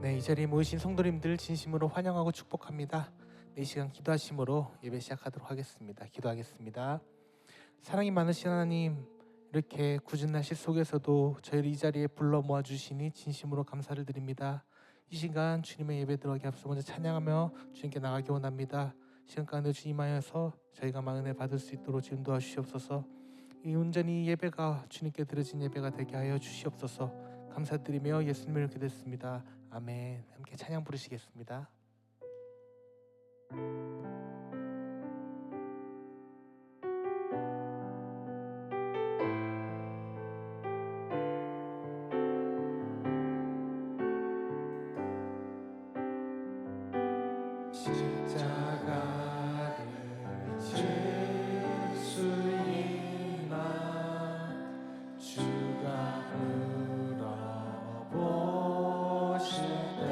네, 이 자리에 모이신 성도님들 진심으로 환영하고 축복합니다. 이 시간 기도하심으로 예배 시작하도록 하겠습니다. 기도하겠습니다. 사랑이 많으신 하나님, 이렇게 굳은 날씨 속에서도 저희를 이 자리에 불러 모아주시니 진심으로 감사를 드립니다. 이 시간 주님의 예배 들어가기 앞서 먼저 찬양하며 주님께 나가기 원합니다. 시간 가운데 주님하여서 저희가 많은 은혜 받을 수 있도록 지금 도와주시옵소서. 이 온전히 예배가 주님께 드려진 예배가 되게 하여 주시옵소서. 감사드리며 예수님을 이렇게 됐습니다. 아멘. 함께 찬양 부르시겠습니다. 십자가를 질 수 있나 주가 물어보실 때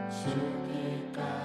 죽기까지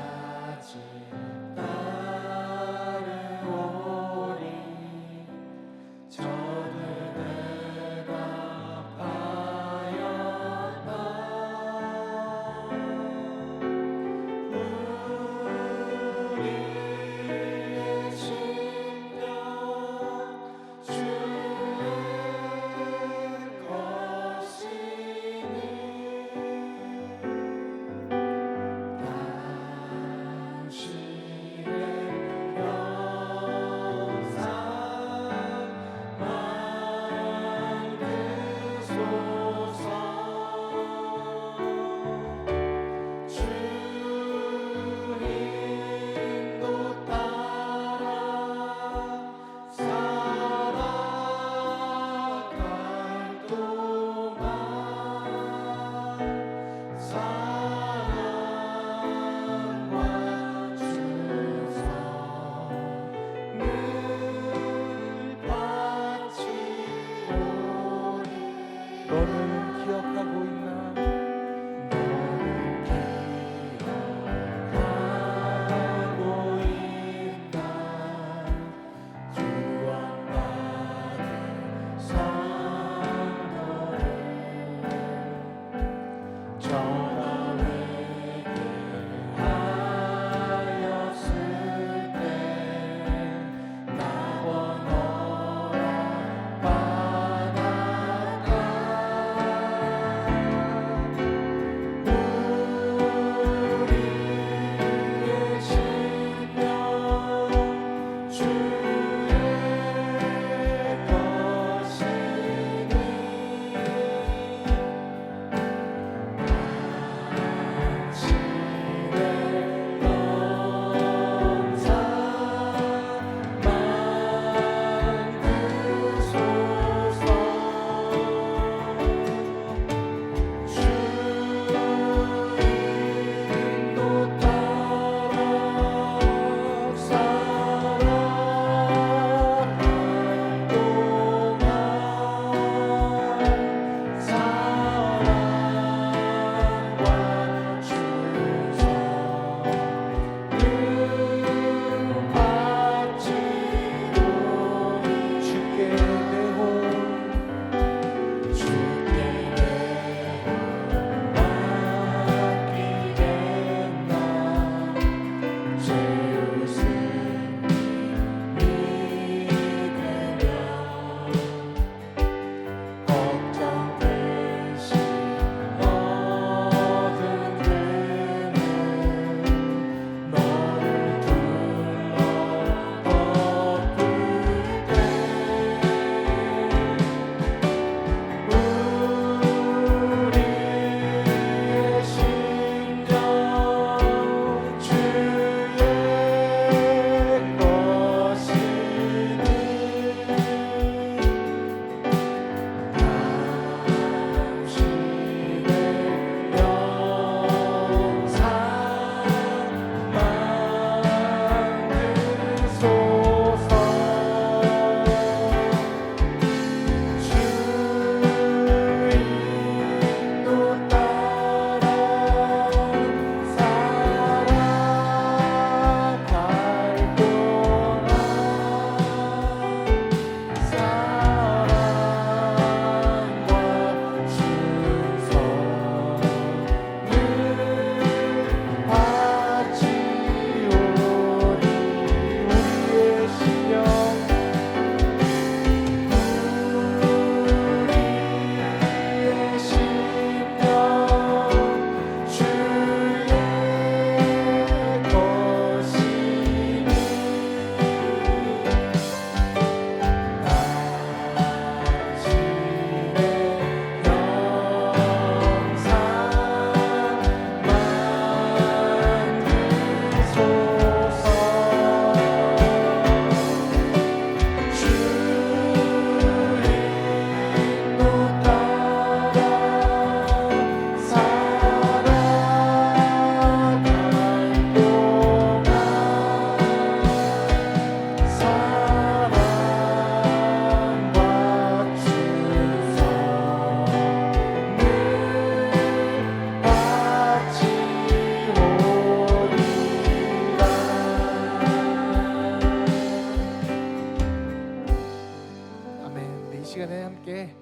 시간에 함께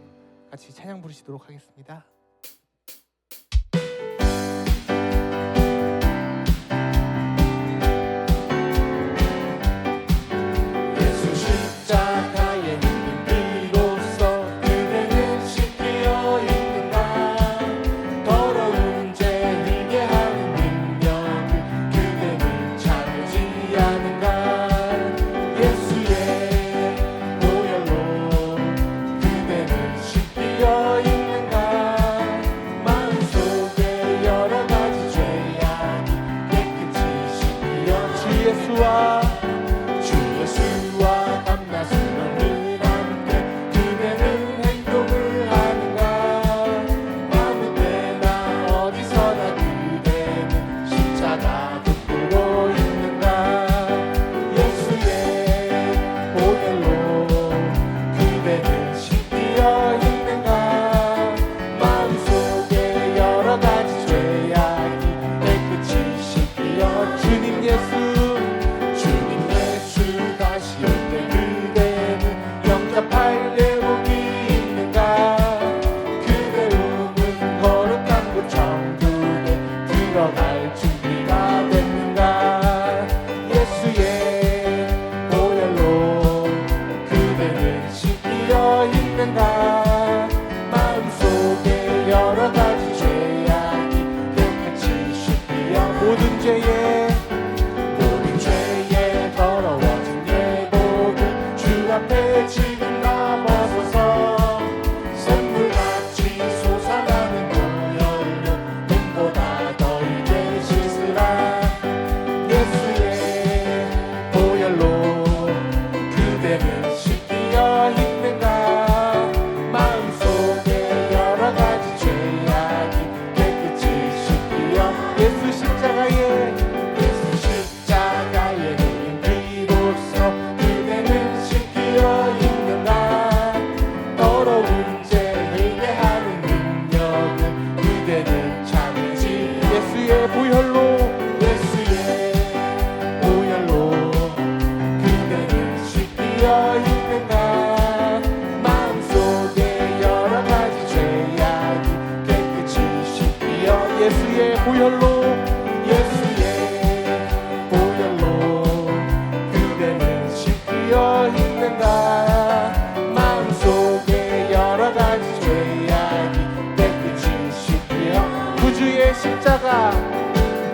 같이 찬양 부르시도록 하겠습니다.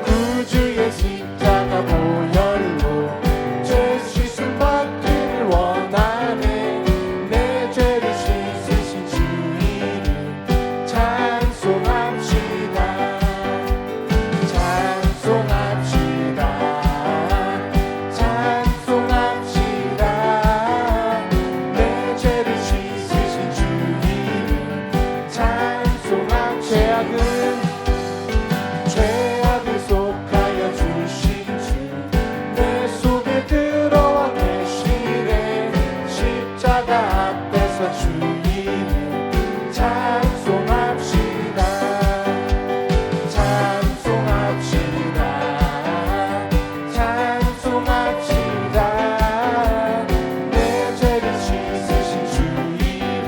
구주의 십자가 보혈로 죄 씻음 받기를 원하네. 내 죄를 씻으신 주 이름 찬송합시다. 찬송합시다. 찬송합시다. 내 죄를 씻으신 주 이름 찬송합시다. 죄악을 속하여 주신 주 내 속에 들어와 계시네. 십자가 앞에서 주 이름 찬송합시다. 찬송합시다. 찬송합시다. 내 죄를 씻으신 주 이름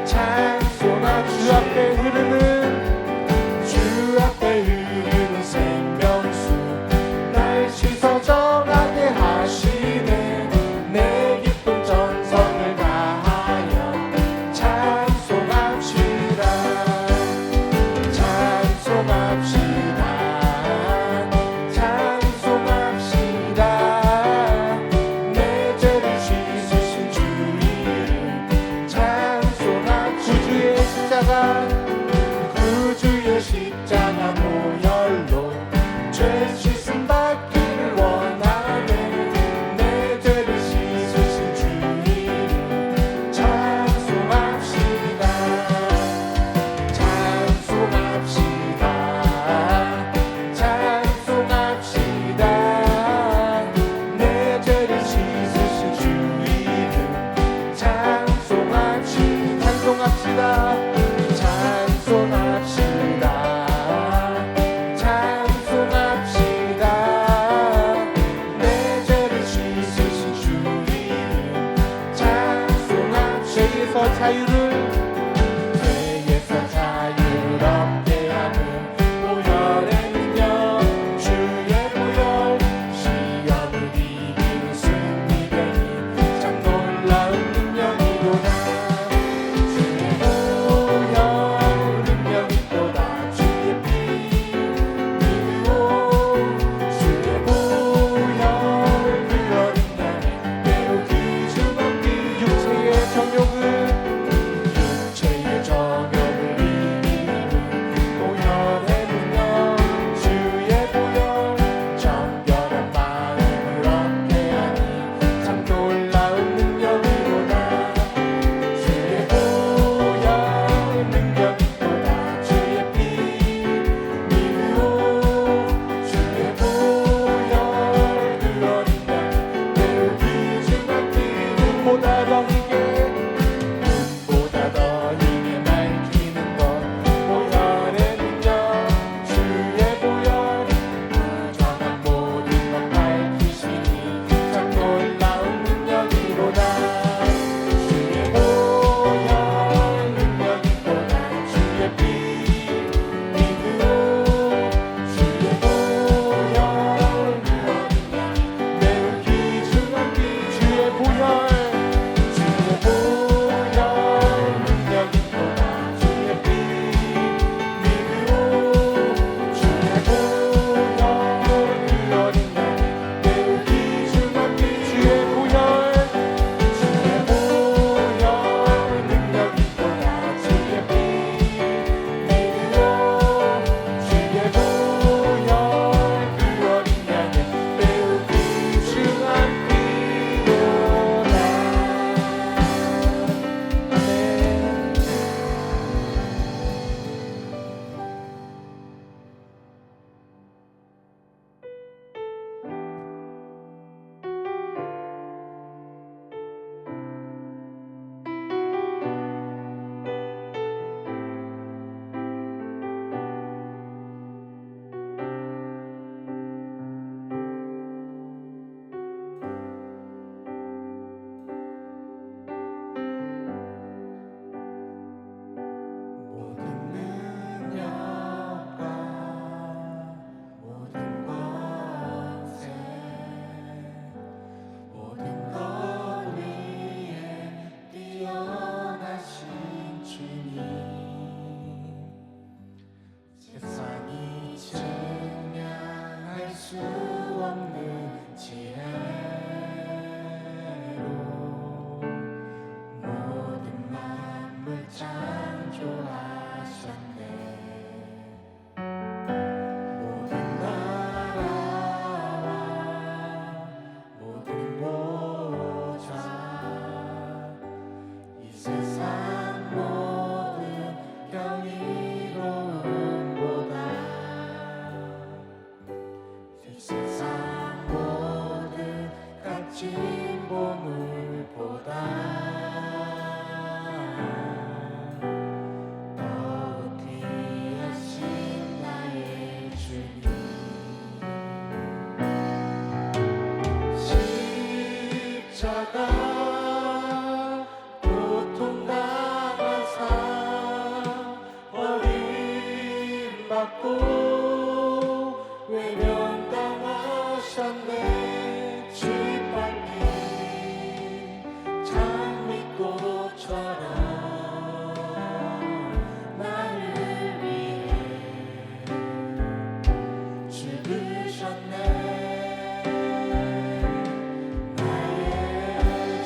찬송합시다. 주 앞에 흐르는 주 앞에 흐르는 생명수 날 씻어 정하게 하시네. 내 기쁨 전성을 다하여 찬송합시다. 찬송합시다. 찬송합시다. 내 죄를 씻으신 주 이름 찬송합시다. 구주의 십자가 구주의 십자가 보혈로 죄 씻음 받기를 원하네. 내 죄를 씻으신 주 이름 찬송합시다. 찬송합시다. 찬송합시다. 내 죄를 씻으신 주 이름 찬송합시다. 찬송합시다. 찬송합시다. 자유를 죄에서 자유롭게 하는 보혈의 능력 주의 보혈 시험을 이기는 승리의 힘 참 놀라운 능력이로다 주의 보혈 능력이 또다 주의 피 믿으오 주의 보혈 그 어린 양의 매우 귀중한 피 육체의 정욕을 육체의 정욕을 이기는 보혈의 능력 주의 보혈 정결한 마음을 얻게 하니 참 놀라운 능력이로다 주의 보혈 능력이 또다 주의 피 믿으오 주의 보혈 그 어린 양 매우 귀중한 피 눈보다 더 희게 보다 더 힘에 밝히는 것 보혈의 능력 주의 보혈 부정한 모든 것 밝히시니 참 놀라운 능력이로다 주의 보혈 능력이 또다 주의 피 믿으오 주의 보혈 그 어린 양 매우 귀중한 피 주의 보혈 주의 보혈 능력이 또다 주의 피 믿으오 주의 보혈 그 어린 양 매우 귀중한 피 주의 보혈 주의 보혈 능력이 또다 주의 피 믿으오 주의 보혈 그 어린 양의 매우 귀중한 피로다 모든 능력과 모든 권세 모든 것 위에 뛰어나신 주님 세상이 증명할 수 없는 지혜로 모든 만물 창조하셨네 모든 나라와 모든 보좌 이 세상 모든 경이로움보다 세상 모든 값진 보물보다 더욱 귀하신 나의 주님 십자가 고통당하사 버림받고 외면당하셨네 짓밟힌 장미꽃처럼 나를 위해 죽으셨네 나의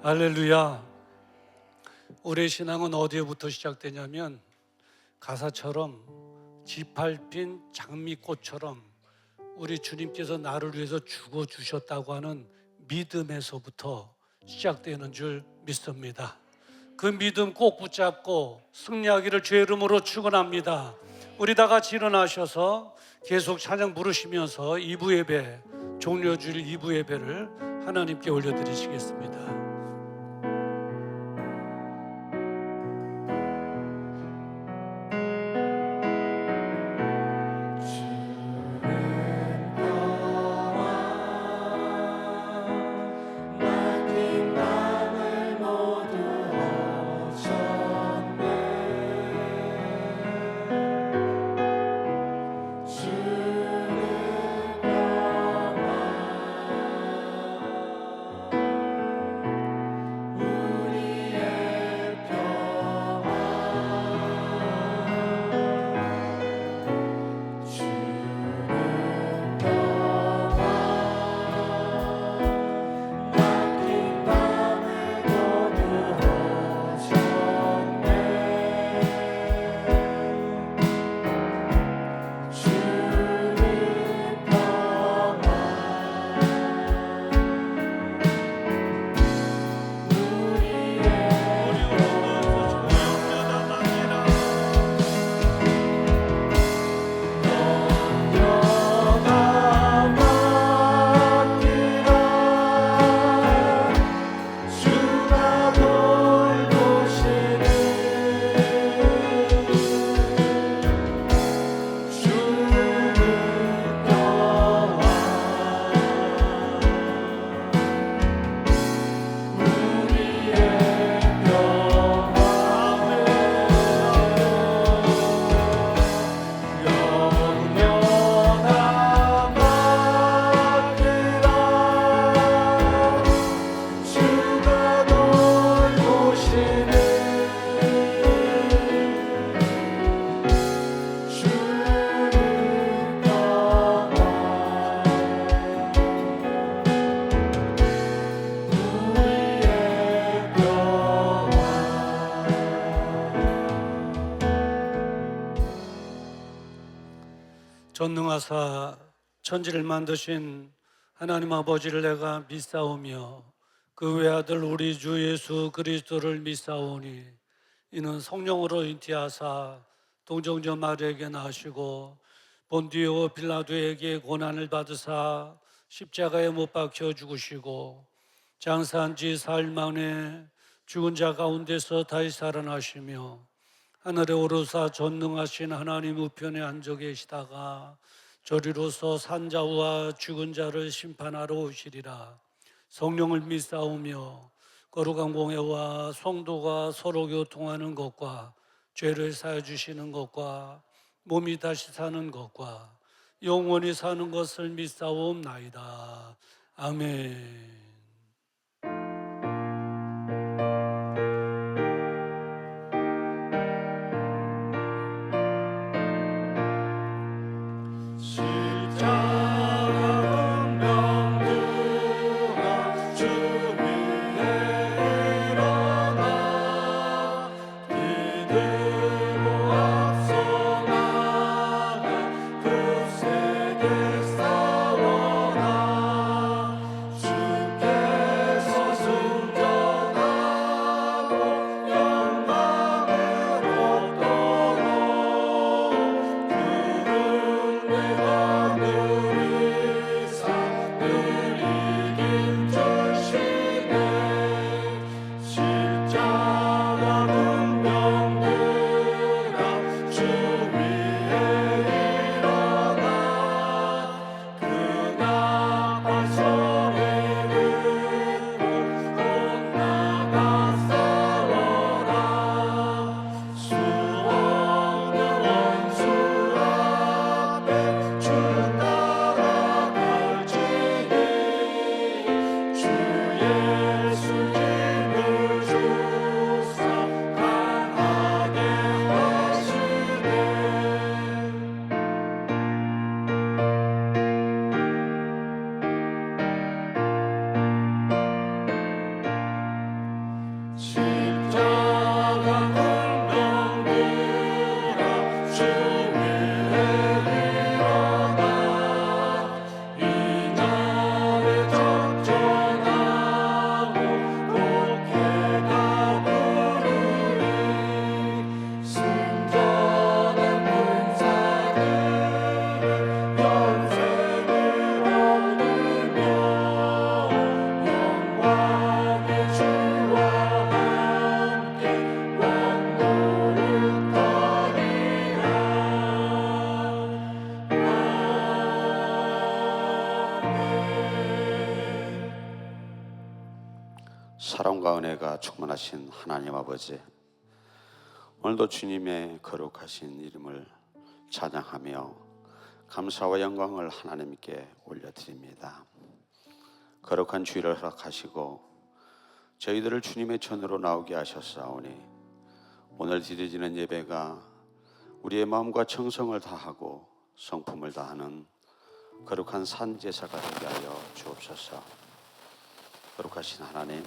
할렐루야. 우리의 신앙은 어디에부터 시작되냐면 가사처럼 지팔핀 장미꽃처럼 우리 주님께서 나를 위해서 죽어주셨다고 하는 믿음에서부터 시작되는 줄 믿습니다. 그 믿음 꼭 붙잡고 승리하기를 주의 이름으로 축원합니다. 우리 다 같이 일어나셔서 계속 찬양 부르시면서 2부 예배, 종료주일 2부 예배를 하나님께 올려드리시겠습니다. 전능하사 천지를 만드신 하나님 아버지를 내가 믿사오며 그 외아들 우리 주 예수 그리스도를 믿사오니 이는 성령으로 잉태하사 동정녀 마리아에게 나시고 본디오 빌라도에게 고난을 받으사 십자가에 못 박혀 죽으시고 장사한 지 사흘 만에 죽은 자 가운데서 다시 살아나시며 하늘에 오르사 전능하신 하나님 우편에 앉아 계시다가 저리로서 산자와 죽은 자를 심판하러 오시리라. 성령을 믿사오며 거룩한 공회와 성도가 서로 교통하는 것과 죄를 사해 주시는 것과 몸이 다시 사는 것과 영원히 사는 것을 믿사옵나이다. 아멘. 십자가는 명등아 주 위에 일어나 기대고 앞서 나가 그 세계 싸워라 주 사랑과 은혜가 충만하신 하나님 아버지, 오늘도 주님의 거룩하신 이름을 찬양하며 감사와 영광을 하나님께 올려드립니다. 거룩한 주일을 허락하시고 저희들을 주님의 전으로 나오게 하셨사오니 오늘 드려지는 예배가 우리의 마음과 정성을 다하고 성품을 다하는 거룩한 산제사가 되게 하여 주옵소서. 거룩하신 하나님,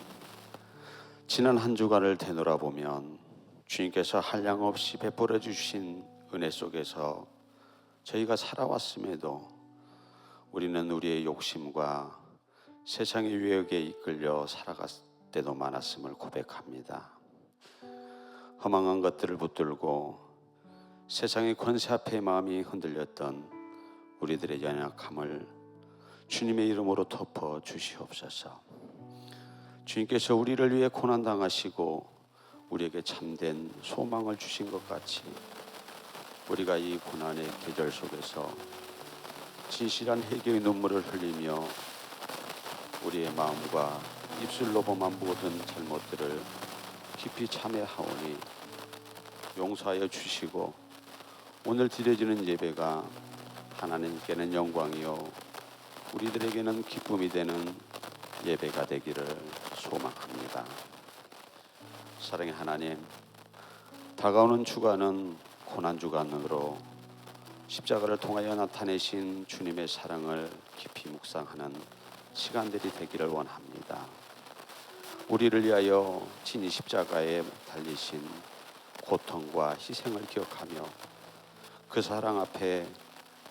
지난 한 주간을 되돌아보면 주님께서 한량없이 베풀어 주신 은혜 속에서 저희가 살아왔음에도 우리는 우리의 욕심과 세상의 유혹에 이끌려 살아갈 때도 많았음을 고백합니다. 허망한 것들을 붙들고 세상의 권세 앞에 마음이 흔들렸던 우리들의 연약함을 주님의 이름으로 덮어 주시옵소서. 주님께서 우리를 위해 고난당하시고 우리에게 참된 소망을 주신 것 같이 우리가 이 고난의 계절 속에서 진실한 회개의 눈물을 흘리며 우리의 마음과 입술로 범한 모든 잘못들을 깊이 참회하오니 용서하여 주시고 오늘 드려지는 예배가 하나님께는 영광이요 우리들에게는 기쁨이 되는 예배가 되기를 소망합니다. 사랑의 하나님, 다가오는 주간은 고난주간으로 십자가를 통하여 나타내신 주님의 사랑을 깊이 묵상하는 시간들이 되기를 원합니다. 우리를 위하여 진이 십자가에 달리신 고통과 희생을 기억하며 그 사랑 앞에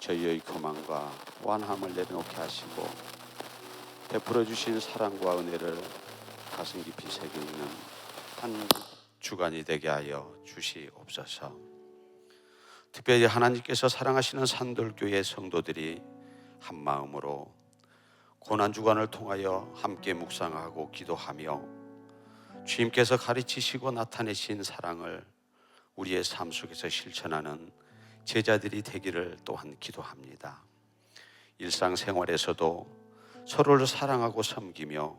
저희의 교만과 완함을 내려놓게 하시고 베풀어 주신 사랑과 은혜를 가슴 깊이 새기는 한 주간이 되게 하여 주시옵소서. 특별히 하나님께서 사랑하시는 산돌교회 성도들이 한 마음으로 고난주간을 통하여 함께 묵상하고 기도하며 주님께서 가르치시고 나타내신 사랑을 우리의 삶 속에서 실천하는 제자들이 되기를 또한 기도합니다. 일상생활에서도 서로를 사랑하고 섬기며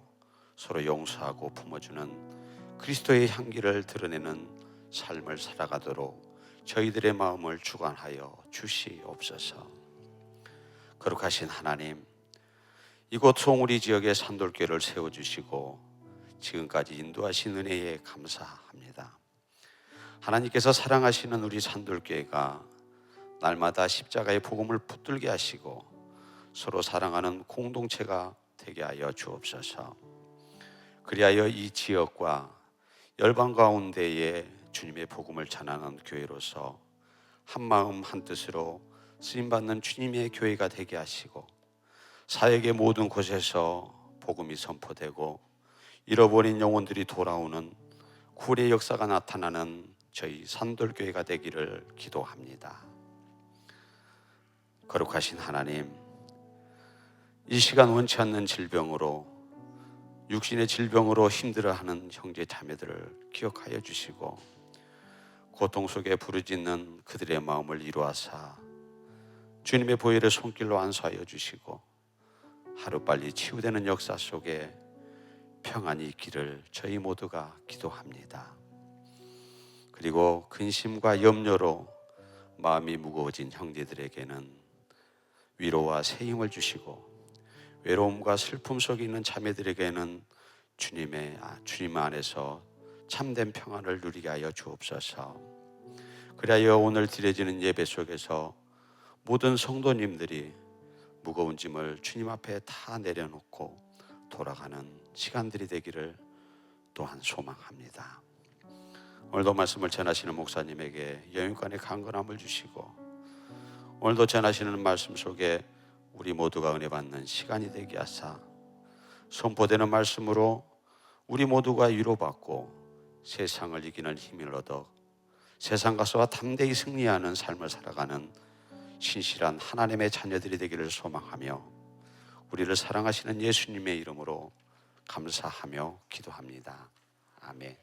서로 용서하고 품어주는 그리스도의 향기를 드러내는 삶을 살아가도록 저희들의 마음을 주관하여 주시옵소서. 거룩하신 하나님, 이곳 송우리 지역의 산돌교회를 세워주시고 지금까지 인도하신 은혜에 감사합니다. 하나님께서 사랑하시는 우리 산돌교회가 날마다 십자가의 복음을 붙들게 하시고 서로 사랑하는 공동체가 되게 하여 주옵소서. 그리하여 이 지역과 열방 가운데에 주님의 복음을 전하는 교회로서 한마음 한뜻으로 쓰임받는 주님의 교회가 되게 하시고 사역의 모든 곳에서 복음이 선포되고 잃어버린 영혼들이 돌아오는 구원의 역사가 나타나는 저희 산돌교회가 되기를 기도합니다. 거룩하신 하나님, 이 시간 원치 않는 질병으로 육신의 질병으로 힘들어하는 형제 자매들을 기억하여 주시고 고통 속에 부르짖는 그들의 마음을 이루하사 주님의 보혈의 손길로 안수하여 주시고 하루빨리 치유되는 역사 속에 평안이 있기를 저희 모두가 기도합니다. 그리고 근심과 염려로 마음이 무거워진 형제들에게는 위로와 새 힘을 주시고 외로움과 슬픔 속에 있는 자매들에게는 주님 안에서 참된 평안을 누리게 하여 주옵소서. 그리하여 오늘 드려지는 예배 속에서 모든 성도님들이 무거운 짐을 주님 앞에 다 내려놓고 돌아가는 시간들이 되기를 또한 소망합니다. 오늘도 말씀을 전하시는 목사님에게 영육간의 강건함을 주시고 오늘도 전하시는 말씀 속에 우리 모두가 은혜 받는 시간이 되게 하사 선포되는 말씀으로 우리 모두가 위로받고 세상을 이기는 힘을 얻어 세상 가서와 담대히 승리하는 삶을 살아가는 신실한 하나님의 자녀들이 되기를 소망하며 우리를 사랑하시는 예수님의 이름으로 감사하며 기도합니다. 아멘.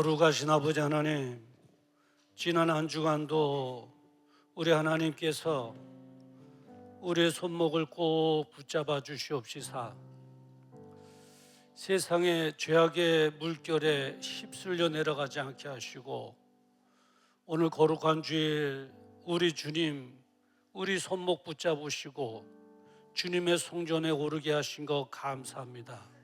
거룩하신 아버지 하나님, 지난 한 주간도 우리 하나님께서 우리의 손목을 꼭 붙잡아 주시옵시사 세상의 죄악의 물결에 휩쓸려 내려가지 않게 하시고 오늘 거룩한 주일 우리 주님 우리 손목 붙잡으시고 주님의 성전에 오르게 하신 것 감사합니다.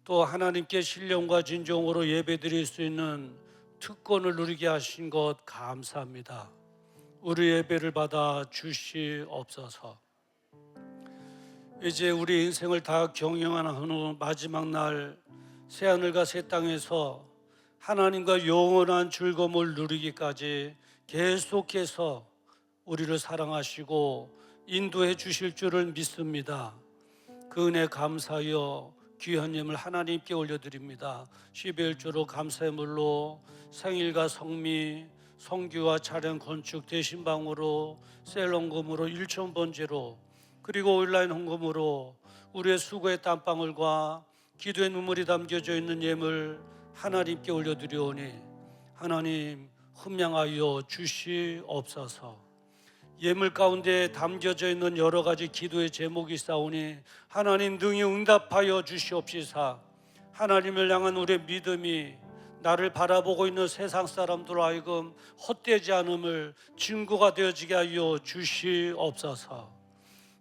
또 하나님께 신령과 진정으로 예배드릴 수 있는 특권을 누리게 하신 것 감사합니다. 우리 예배를 받아 주시옵소서. 이제 우리 인생을 다 경영한 후 마지막 날 새하늘과 새 땅에서 하나님과 영원한 즐거움을 누리기까지 계속해서 우리를 사랑하시고 인도해 주실 줄을 믿습니다. 그 은혜 감사하여 귀한 예물 하나님께 올려드립니다. 12일조로 감사의 물로 생일과 성미, 성교와 차량 건축 대신방으로 셀원금으로 1,000번제로 그리고 온라인 헌금으로 우리의 수고의 땀방울과 기도의 눈물이 담겨져 있는 예물 하나님께 올려드리오니 하나님 흠양하여 주시옵소서. 예물 가운데 담겨져 있는 여러 가지 기도의 제목이 있사오니 하나님 능히 응답하여 주시옵시사. 하나님을 향한 우리의 믿음이 나를 바라보고 있는 세상 사람들로 하여금 헛되지 않음을 증거가 되어지게 하여 주시옵소서.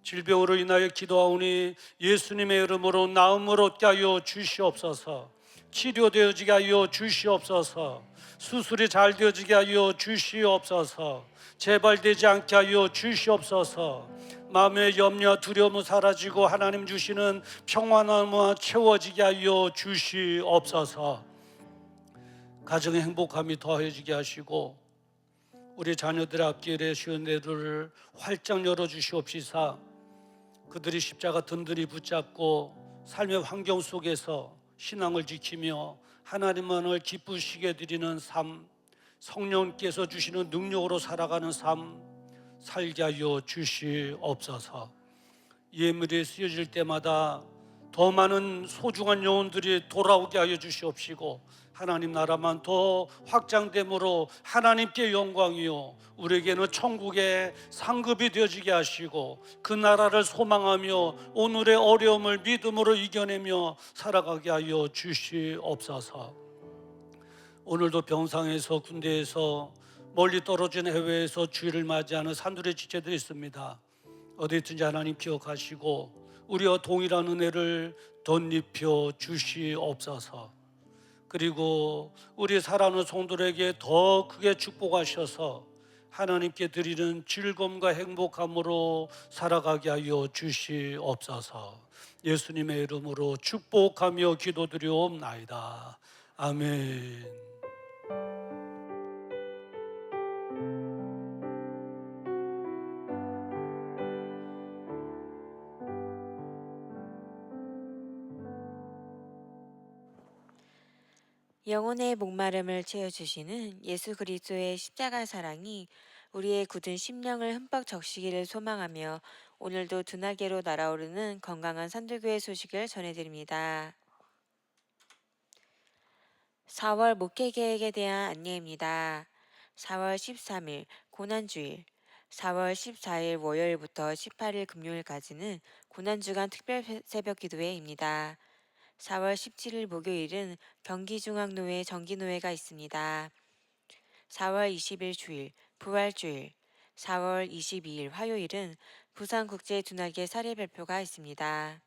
질병으로 인하여 기도하오니 예수님의 이름으로 나음을 얻게 하여 주시옵소서. 치료되어지게 하여 주시옵소서. 수술이 잘 되어지게 하여 주시옵소서. 재발되지 않게 하여 주시옵소서. 마음의 염려 두려움은 사라지고 하나님 주시는 평안함과 채워지게 하여 주시옵소서. 가정의 행복함이 더해지게 하시고 우리 자녀들의 앞길에 쉬운 대로를 활짝 열어주시옵시사. 그들이 십자가 든든히 붙잡고 삶의 환경 속에서 신앙을 지키며 하나님만을 기쁘시게 드리는 삶, 성령께서 주시는 능력으로 살아가는 삶 살게 하여 주시옵소서. 예물이 쓰여질 때마다 더 많은 소중한 영혼들이 돌아오게 하여 주시옵시고 하나님 나라만 더 확장됨으로 하나님께 영광이요 우리에게는 천국의 상급이 되어지게 하시고 그 나라를 소망하며 오늘의 어려움을 믿음으로 이겨내며 살아가게 하여 주시옵소서. 오늘도 병상에서 군대에서 멀리 떨어진 해외에서 주일을 맞이하는 산들의 지체들이 있습니다. 어디 있든지 하나님 기억하시고 우리와 동일한 은혜를 덧입혀 주시옵소서. 그리고 우리 사랑하는 성도들에게 더 크게 축복하셔서 하나님께 드리는 즐거움과 행복함으로 살아가게 하여 주시옵소서. 예수님의 이름으로 축복하며 기도드리옵나이다. 아멘. 영혼의 목마름을 채워주시는 예수 그리스도의 십자가 사랑이 우리의 굳은 심령을 흠뻑 적시기를 소망하며 오늘도 두나게로 날아오르는 건강한 선들교회 소식을 전해드립니다. 4월 목회 계획에 대한 안내입니다. 4월 13일 고난주일, 4월 14일 월요일부터 18일 금요일까지는 고난주간 특별 새벽 기도회입니다. 4월 17일 목요일은 경기중앙노회 정기노회가 있습니다. 4월 20일 주일 부활주일, 4월 22일 화요일은 부산국제둔하계 사례 발표가 있습니다.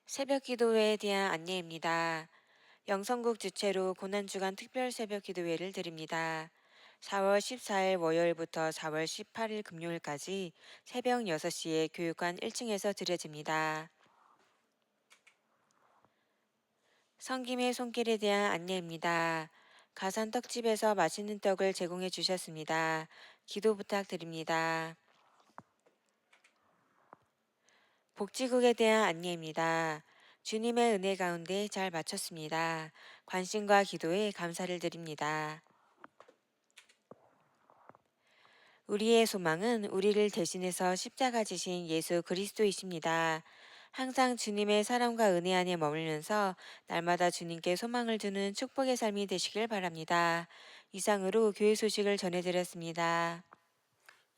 새벽 기도회에 대한 안내입니다. 영성국 주최로 고난주간 특별 새벽 기도회를 드립니다. 4월 14일 월요일부터 4월 18일 금요일까지 새벽 6시에 교육관 1층에서 드려집니다. 성김의 손길에 대한 안내입니다. 가산 떡집에서 맛있는 떡을 제공해 주셨습니다. 기도 부탁드립니다. 복지국에 대한 안내입니다. 주님의 은혜 가운데 잘 마쳤습니다. 관심과 기도에 감사를 드립니다. 우리의 소망은 우리를 대신해서 십자가 지신 예수 그리스도이십니다. 항상 주님의 사랑과 은혜 안에 머물면서 날마다 주님께 소망을 두는 축복의 삶이 되시길 바랍니다. 이상으로 교회 소식을 전해드렸습니다.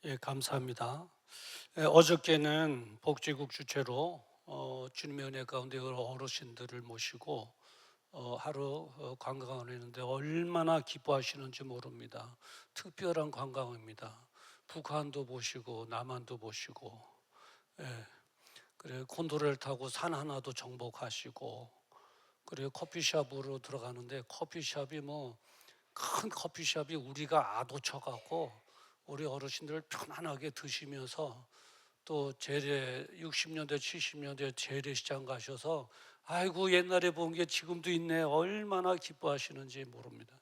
예, 감사합니다. 어저께는 복지국 주최로 주님의 은혜 가운데 여러 어르신들을 모시고 하루 관광을 했는데 얼마나 기뻐하시는지 모릅니다. 특별한 관광입니다. 북한도 보시고 남한도 보시고, 예, 그래 콘도를 타고 산 하나도 정복하시고, 그리고 커피숍으로 들어가는데 커피숍이 뭐 큰 커피숍이 우리가 아도쳐 갖고 우리 어르신들 편안하게 드시면서 또 재래 60년대 70년대 재래시장 가셔서 아이고 옛날에 본 게 지금도 있네 얼마나 기뻐하시는지 모릅니다.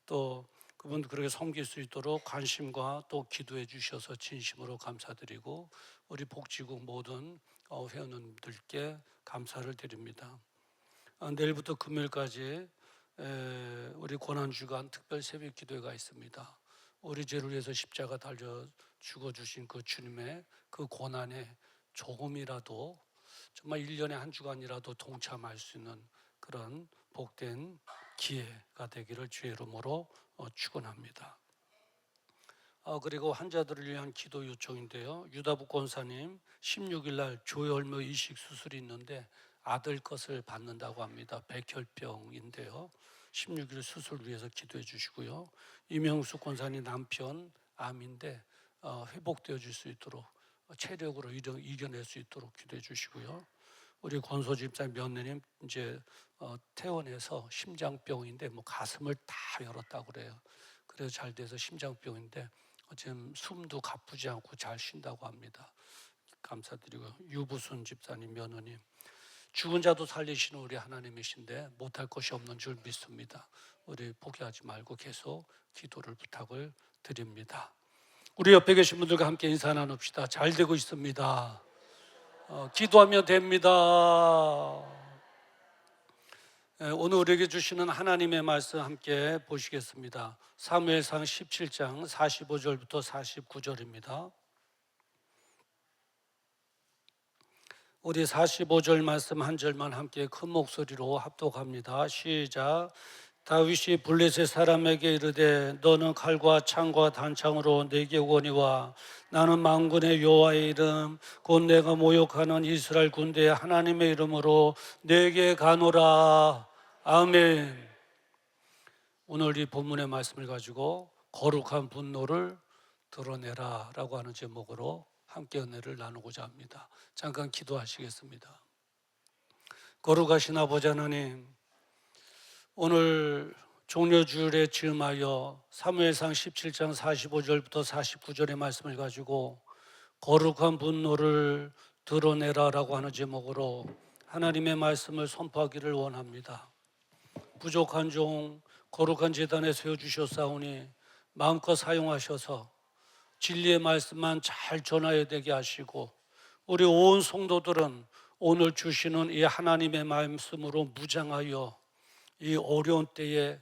또 그분 그렇게 섬길 수 있도록 관심과 또 기도해 주셔서 진심으로 감사드리고 우리 복지국 모든 회원님들께 감사를 드립니다. 내일부터 금요일까지 우리 고난주간 특별 새벽 기도회가 있습니다. 우리 죄를 위해서 십자가 달려 죽어주신 그 주님의 그 고난에 조금이라도 정말 1년에 한 주간이라도 동참할 수 있는 그런 복된 기회가 되기를 주의 이름으로 축원합니다. 그리고 환자들을 위한 기도 요청인데요. 유다부 권사님 16일 날 조혈모 이식 수술이 있는데 아들 것을 받는다고 합니다. 백혈병인데요. 16일 수술을 위해서 기도해 주시고요. 이명수 권사님 남편 암인데 회복되어 줄 수 있도록 체력으로 이겨낼 수 있도록 기도해 주시고요. 우리 권소 집사님 며느님 이제 퇴원해서 심장병인데 뭐 가슴을 다 열었다고 그래요. 그래서 잘 돼서 심장병인데 지금 숨도 가쁘지 않고 잘 쉰다고 합니다. 감사드리고요. 유부순 집사님 며느님 죽은 자도 살리시는 우리 하나님이신데 못할 것이 없는 줄 믿습니다. 우리 포기하지 말고 계속 기도를 부탁을 드립니다. 우리 옆에 계신 분들과 함께 인사 나눕시다. 잘 되고 있습니다. 기도하면 됩니다. 오늘 우리에게 주시는 하나님의 말씀 함께 보시겠습니다. 사무엘상 17장 45절부터 49절입니다. 우리 45절 말씀 한 절만 함께 큰 목소리로 합독합니다. 시작. 다윗이 블레셋 사람에게 이르되 너는 칼과 창과 단창으로 내게 오거니와 나는 만군의 여호와의 이름 곧 내가 모욕하는 이스라엘 군대의 하나님의 이름으로 내게 가노라. 아멘. 오늘 이 본문의 말씀을 가지고 거룩한 분노를 드러내라 라고 하는 제목으로 함께 은혜를 나누고자 합니다. 잠깐 기도하시겠습니다. 거룩하신 아버지 하나님, 오늘 종려주일에 즈음하여 사무엘상 17장 45절부터 49절의 말씀을 가지고 거룩한 분노를 드러내라 라고 하는 제목으로 하나님의 말씀을 선포하기를 원합니다. 부족한 종 거룩한 제단에 세워주셨사오니 마음껏 사용하셔서 진리의 말씀만 잘 전하여야 되게 하시고 우리 온 성도들은 오늘 주시는 이 하나님의 말씀으로 무장하여 이 어려운 때에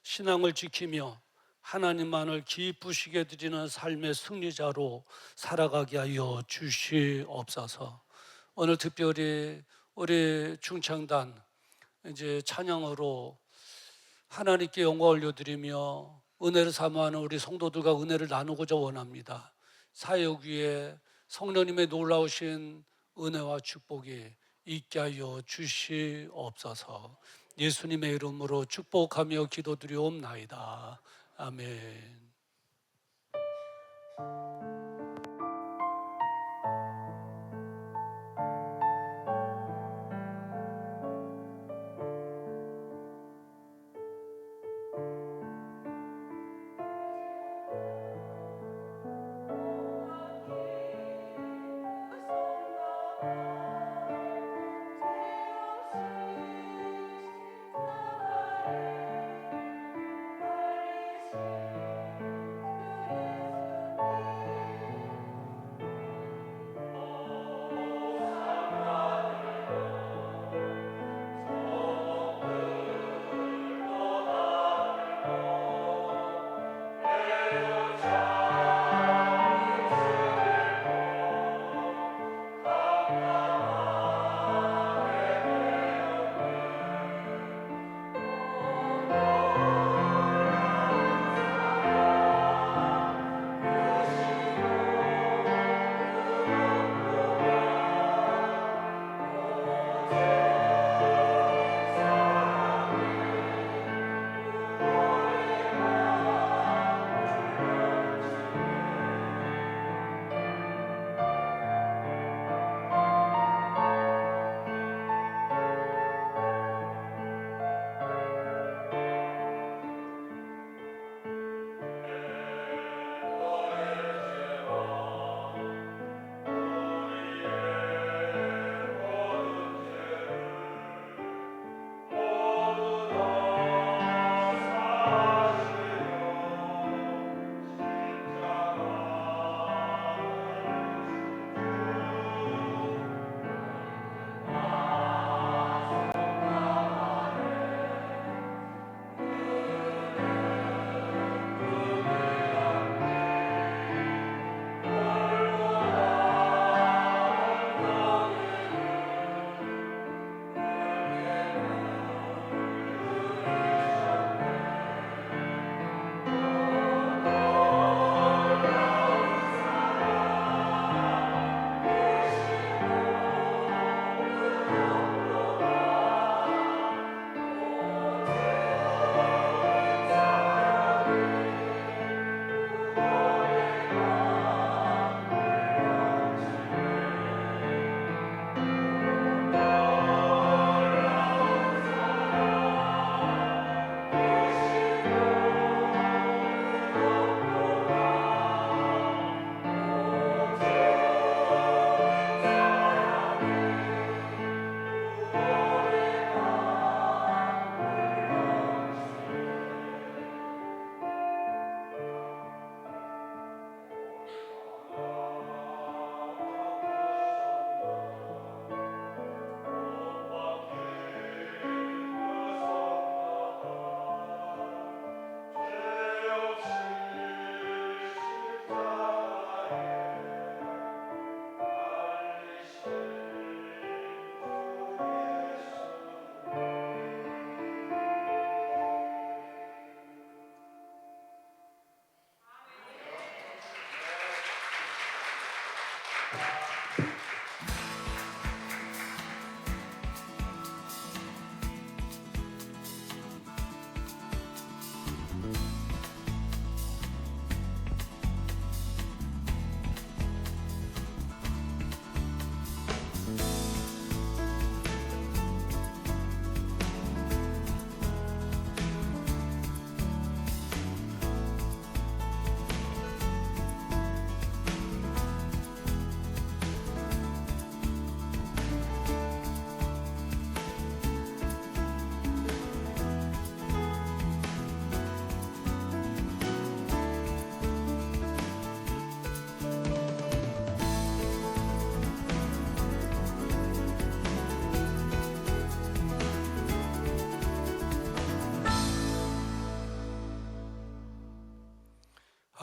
신앙을 지키며 하나님만을 기쁘시게 드리는 삶의 승리자로 살아가게 하여 주시옵소서. 오늘 특별히 우리 중창단 이제 찬양으로 하나님께 영광 올려드리며 은혜를 사모하는 우리 성도들과 은혜를 나누고자 원합니다. 사역 위에 성령님의 놀라우신 은혜와 축복이 있게 하여 주시옵소서. 예수님의 이름으로 축복하며 기도드리옵나이다. 아멘.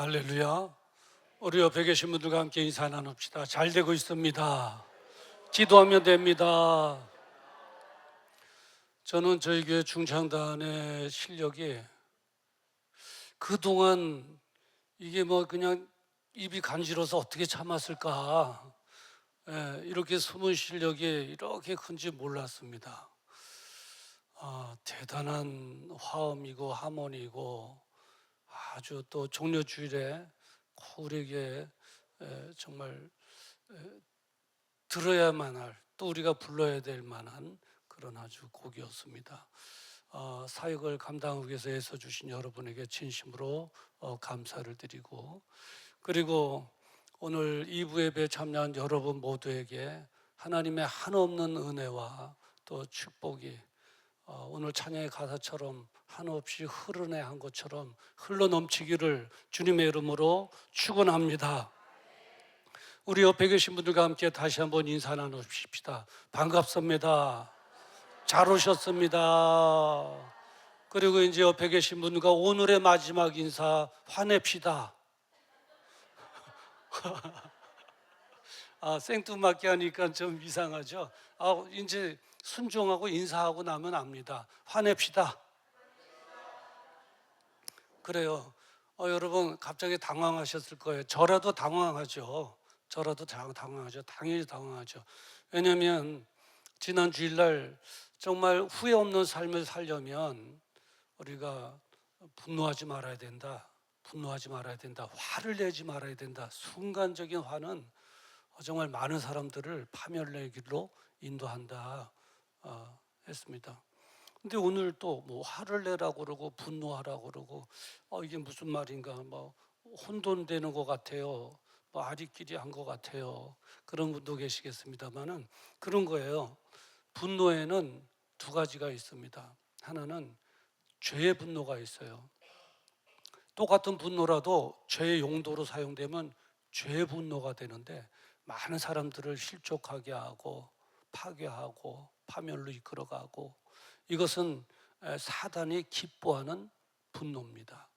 할렐루야. 우리 옆에 계신 분들과 함께 인사 나눕시다. 잘 되고 있습니다. 기도하면 됩니다. 저는 저희 교회 중창단의 실력이 그동안 이게 뭐 그냥 입이 간지러서 어떻게 참았을까, 이렇게 숨은 실력이 이렇게 큰지 몰랐습니다. 대단한 화음이고 하모니이고 아주 또 종려주일에 우리에게 정말 들어야만 할, 또 우리가 불러야 될 만한 그런 아주 곡이었습니다. 사역을 감당하기 위해서 애써주신 여러분에게 진심으로 감사를 드리고, 그리고 오늘 2부 예배에 참여한 여러분 모두에게 하나님의 한없는 은혜와 또 축복이 오늘 찬양의 가사처럼 한없이 흐르네 한 것처럼 흘러 넘치기를 주님의 이름으로 축원합니다. 우리 옆에 계신 분들과 함께 다시 한번 인사 나누십시다. 반갑습니다. 잘 오셨습니다. 그리고 이제 옆에 계신 분과 오늘의 마지막 인사 화냅시다. 생뚱맞게 하니까 좀 이상하죠. 이제 순종하고 인사하고 나면 압니다. 화냅시다. 그래요. 여러분 갑자기 당황하셨을 거예요. 저라도 당황하죠. 당황하죠. 당연히 당황하죠. 왜냐하면 지난 주일날 정말 후회 없는 삶을 살려면 우리가 분노하지 말아야 된다. 분노하지 말아야 된다. 화를 내지 말아야 된다. 순간적인 화는 정말 많은 사람들을 파멸내기로 인도한다 했습니다. 근데 오늘 또 뭐 화를 내라고 그러고 분노하라고 그러고 이게 무슨 말인가, 뭐 혼돈되는 것 같아요. 뭐 아리끼리 한 것 같아요. 그런 분도 계시겠습니다만은 그런 거예요. 분노에는 두 가지가 있습니다. 하나는 죄의 분노가 있어요. 똑같은 분노라도 죄의 용도로 사용되면 죄의 분노가 되는데 많은 사람들을 실족하게 하고 파괴하고 파멸로 이끌어가고, 이것은 사단이 기뻐하는 분노입니다.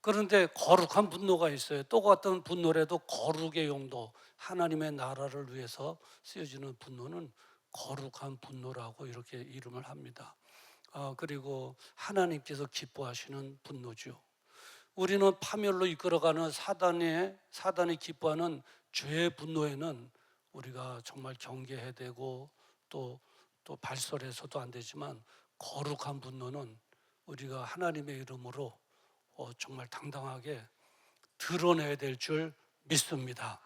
그런데 거룩한 분노가 있어요. 똑같은 분노라도 거룩의 용도, 하나님의 나라를 위해서 쓰여지는 분노는 거룩한 분노라고 이렇게 이름을 합니다. 그리고 하나님께서 기뻐하시는 분노죠. 우리는 파멸로 이끌어가는 사단이 기뻐하는 죄의 분노에는 우리가 정말 경계해야 되고 또 발설해서도 안 되지만, 거룩한 분노는 우리가 하나님의 이름으로 정말 당당하게 드러내야 될 줄 믿습니다.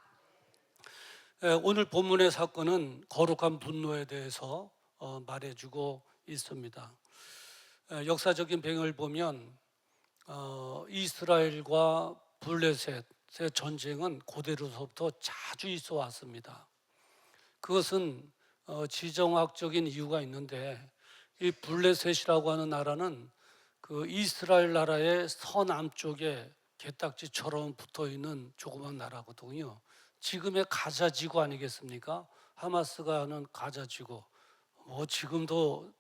오늘 본문의 사건은 거룩한 분노에 대해서 말해주고 있습니다. 역사적인 배경을 보면 이스라엘과 블레셋의 전쟁은 고대로부터 자주 있어 왔습니다. 그것은 지정학적인 이유가 있는데, 이 블레셋이라고 하는 나라는 그 이스라엘 나라의 서남쪽에 게딱지처럼 붙어 있는 조그만 나라거든요. 지금의 가자지구 아니겠습니까? 하마스가 하는 가자지구. 뭐 지금도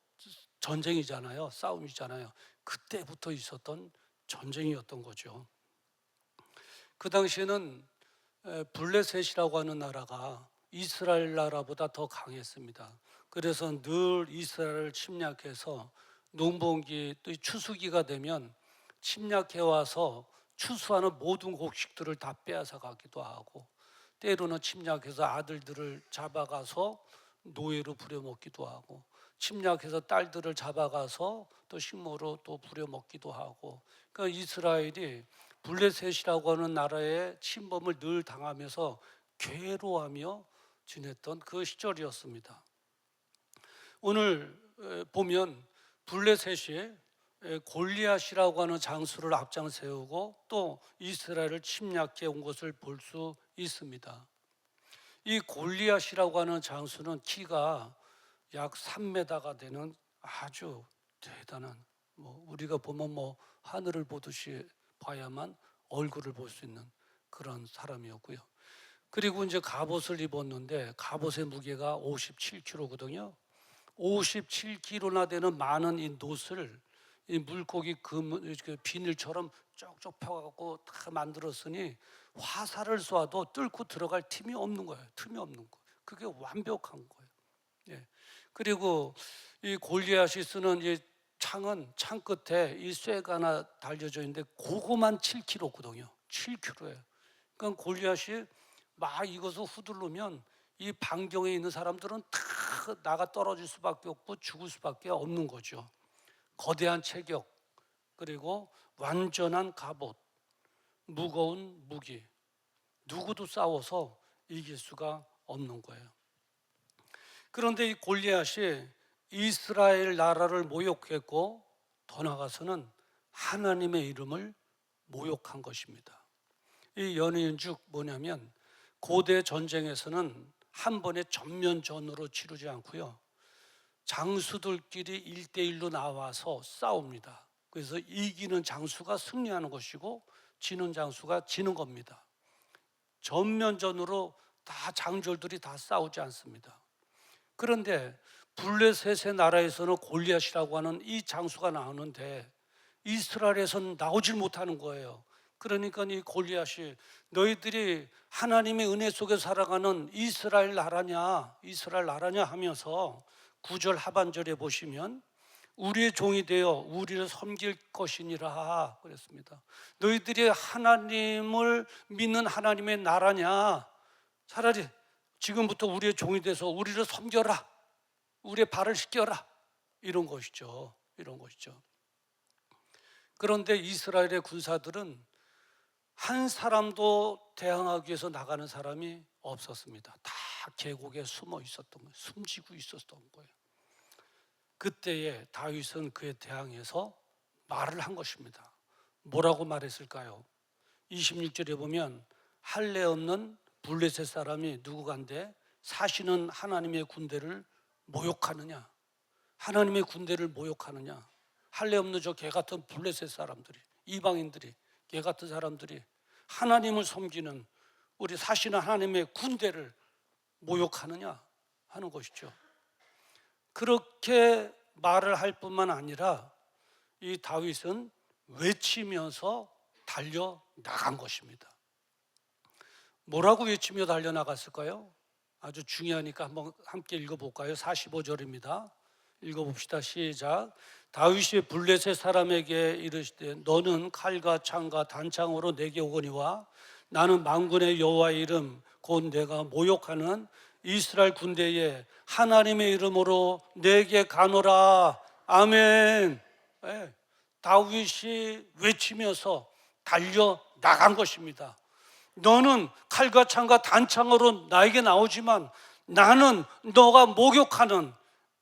전쟁이잖아요. 싸움이잖아요. 그때부터 있었던 전쟁이었던 거죠. 그 당시에는 블레셋이라고 하는 나라가 이스라엘 나라보다 더 강했습니다. 그래서 늘 이스라엘을 침략해서 농번기 또 추수기가 되면 침략해 와서 추수하는 모든 곡식들을 다 빼앗아 가기도 하고, 때로는 침략해서 아들들을 잡아가서 노예로 부려먹기도 하고, 침략해서 딸들을 잡아가서 또 식모로 또 부려먹기도 하고. 그러니까 이스라엘이 블레셋이라고 하는 나라의 침범을 늘 당하면서 괴로워하며 지냈던 그 시절이었습니다. 오늘 보면 블레셋이 골리앗이라고 하는 장수를 앞장 세우고 또 이스라엘을 침략해 온 것을 볼 수 있습니다. 이 골리앗이라고 하는 장수는 키가 약 3m가 되는 아주 대단한, 우리가 보면 하늘을 보듯이 봐야만 얼굴을 볼 수 있는 그런 사람이었고요. 그리고 이제 갑옷을 입었는데 갑옷의 무게가 57kg거든요. 57kg나 되는 많은 이 놋을 이 물고기 비늘처럼 쪽쪽 펴갖고 다 만들었으니 화살을 쏴도 뚫고 들어갈 틈이 없는 거예요. 틈이 없는 거. 그게 완벽한 거예요. 예. 그리고 이 골리앗이 쓰는 이 창은 창 끝에 이 쇠가 하나 달려져 있는데 그거만 7kg거든요. 7kg예요. 그러니까 골리앗이 막 이것을 휘두르면 이 반경에 있는 사람들은 다 나가 떨어질 수밖에 없고 죽을 수밖에 없는 거죠. 거대한 체격, 그리고 완전한 갑옷, 무거운 무기, 누구도 싸워서 이길 수가 없는 거예요. 그런데 이 골리앗이 이스라엘 나라를 모욕했고 더 나아가서는 하나님의 이름을 모욕한 것입니다. 이 연이은즉 뭐냐면 고대 전쟁에서는 한 번에 전면전으로 치르지 않고요, 장수들끼리 1대1로 나와서 싸웁니다. 그래서 이기는 장수가 승리하는 것이고 지는 장수가 지는 겁니다. 전면전으로 다 장졸들이 다 싸우지 않습니다. 그런데 블레셋의 나라에서는 골리앗이라고 하는 이 장수가 나오는데 이스라엘에서는 나오질 못하는 거예요. 그러니까 이 골리앗이 너희들이 하나님의 은혜 속에 살아가는 이스라엘 나라냐 하면서 9절 하반절에 보시면 우리의 종이 되어 우리를 섬길 것이니라 그랬습니다. 너희들이 하나님을 믿는 하나님의 나라냐, 차라리 지금부터 우리의 종이 돼서 우리를 섬겨라, 우리의 발을 씻겨라, 이런 것이죠. 그런데 이스라엘의 군사들은 한 사람도 대항하기 위해서 나가는 사람이 없었습니다. 다 계곡에 숨어 있었던 거예요. 숨지고 있었던 거예요. 그때에 다윗은 그에 대항해서 말을 한 것입니다. 뭐라고 말했을까요? 26절에 보면 할례 없는 블레셋 사람이 누구간데 사시는 하나님의 군대를 모욕하느냐, 하나님의 군대를 모욕하느냐. 할례 없는 저 개 같은 블레셋 사람들이, 이방인들이, 개 같은 사람들이 하나님을 섬기는 우리 사시는 하나님의 군대를 모욕하느냐 하는 것이죠. 그렇게 말을 할 뿐만 아니라 이 다윗은 외치면서 달려나간 것입니다. 뭐라고 외치며 달려나갔을까요? 아주 중요하니까 한번 함께 읽어볼까요? 45절입니다. 읽어봅시다. 시작. 다윗이 블레셋 사람에게 이르시되 너는 칼과 창과 단창으로 내게 오거니와 나는 만군의 여호와의 이름 곧 내가 모욕하는 이스라엘 군대에 하나님의 이름으로 내게 가노라. 아멘. 네. 다윗이 외치면서 달려나간 것입니다. 너는 칼과 창과 단창으로 나에게 나오지만 나는 너가 목욕하는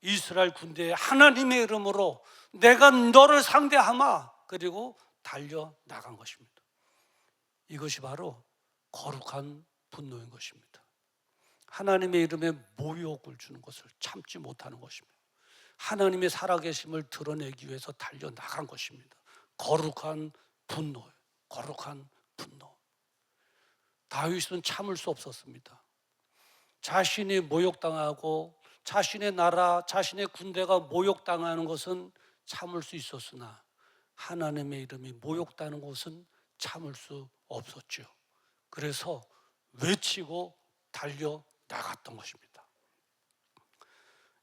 이스라엘 군대의 하나님의 이름으로 내가 너를 상대하마. 그리고 달려나간 것입니다. 이것이 바로 거룩한 분노인 것입니다. 하나님의 이름에 모욕을 주는 것을 참지 못하는 것입니다. 하나님의 살아계심을 드러내기 위해서 달려나간 것입니다. 거룩한 분노예요. 거룩한 분노. 다윗은 참을 수 없었습니다. 자신이 모욕당하고 자신의 나라, 자신의 군대가 모욕당하는 것은 참을 수 있었으나 하나님의 이름이 모욕당하는 것은 참을 수 없었죠. 그래서 외치고 달려나갔던 것입니다.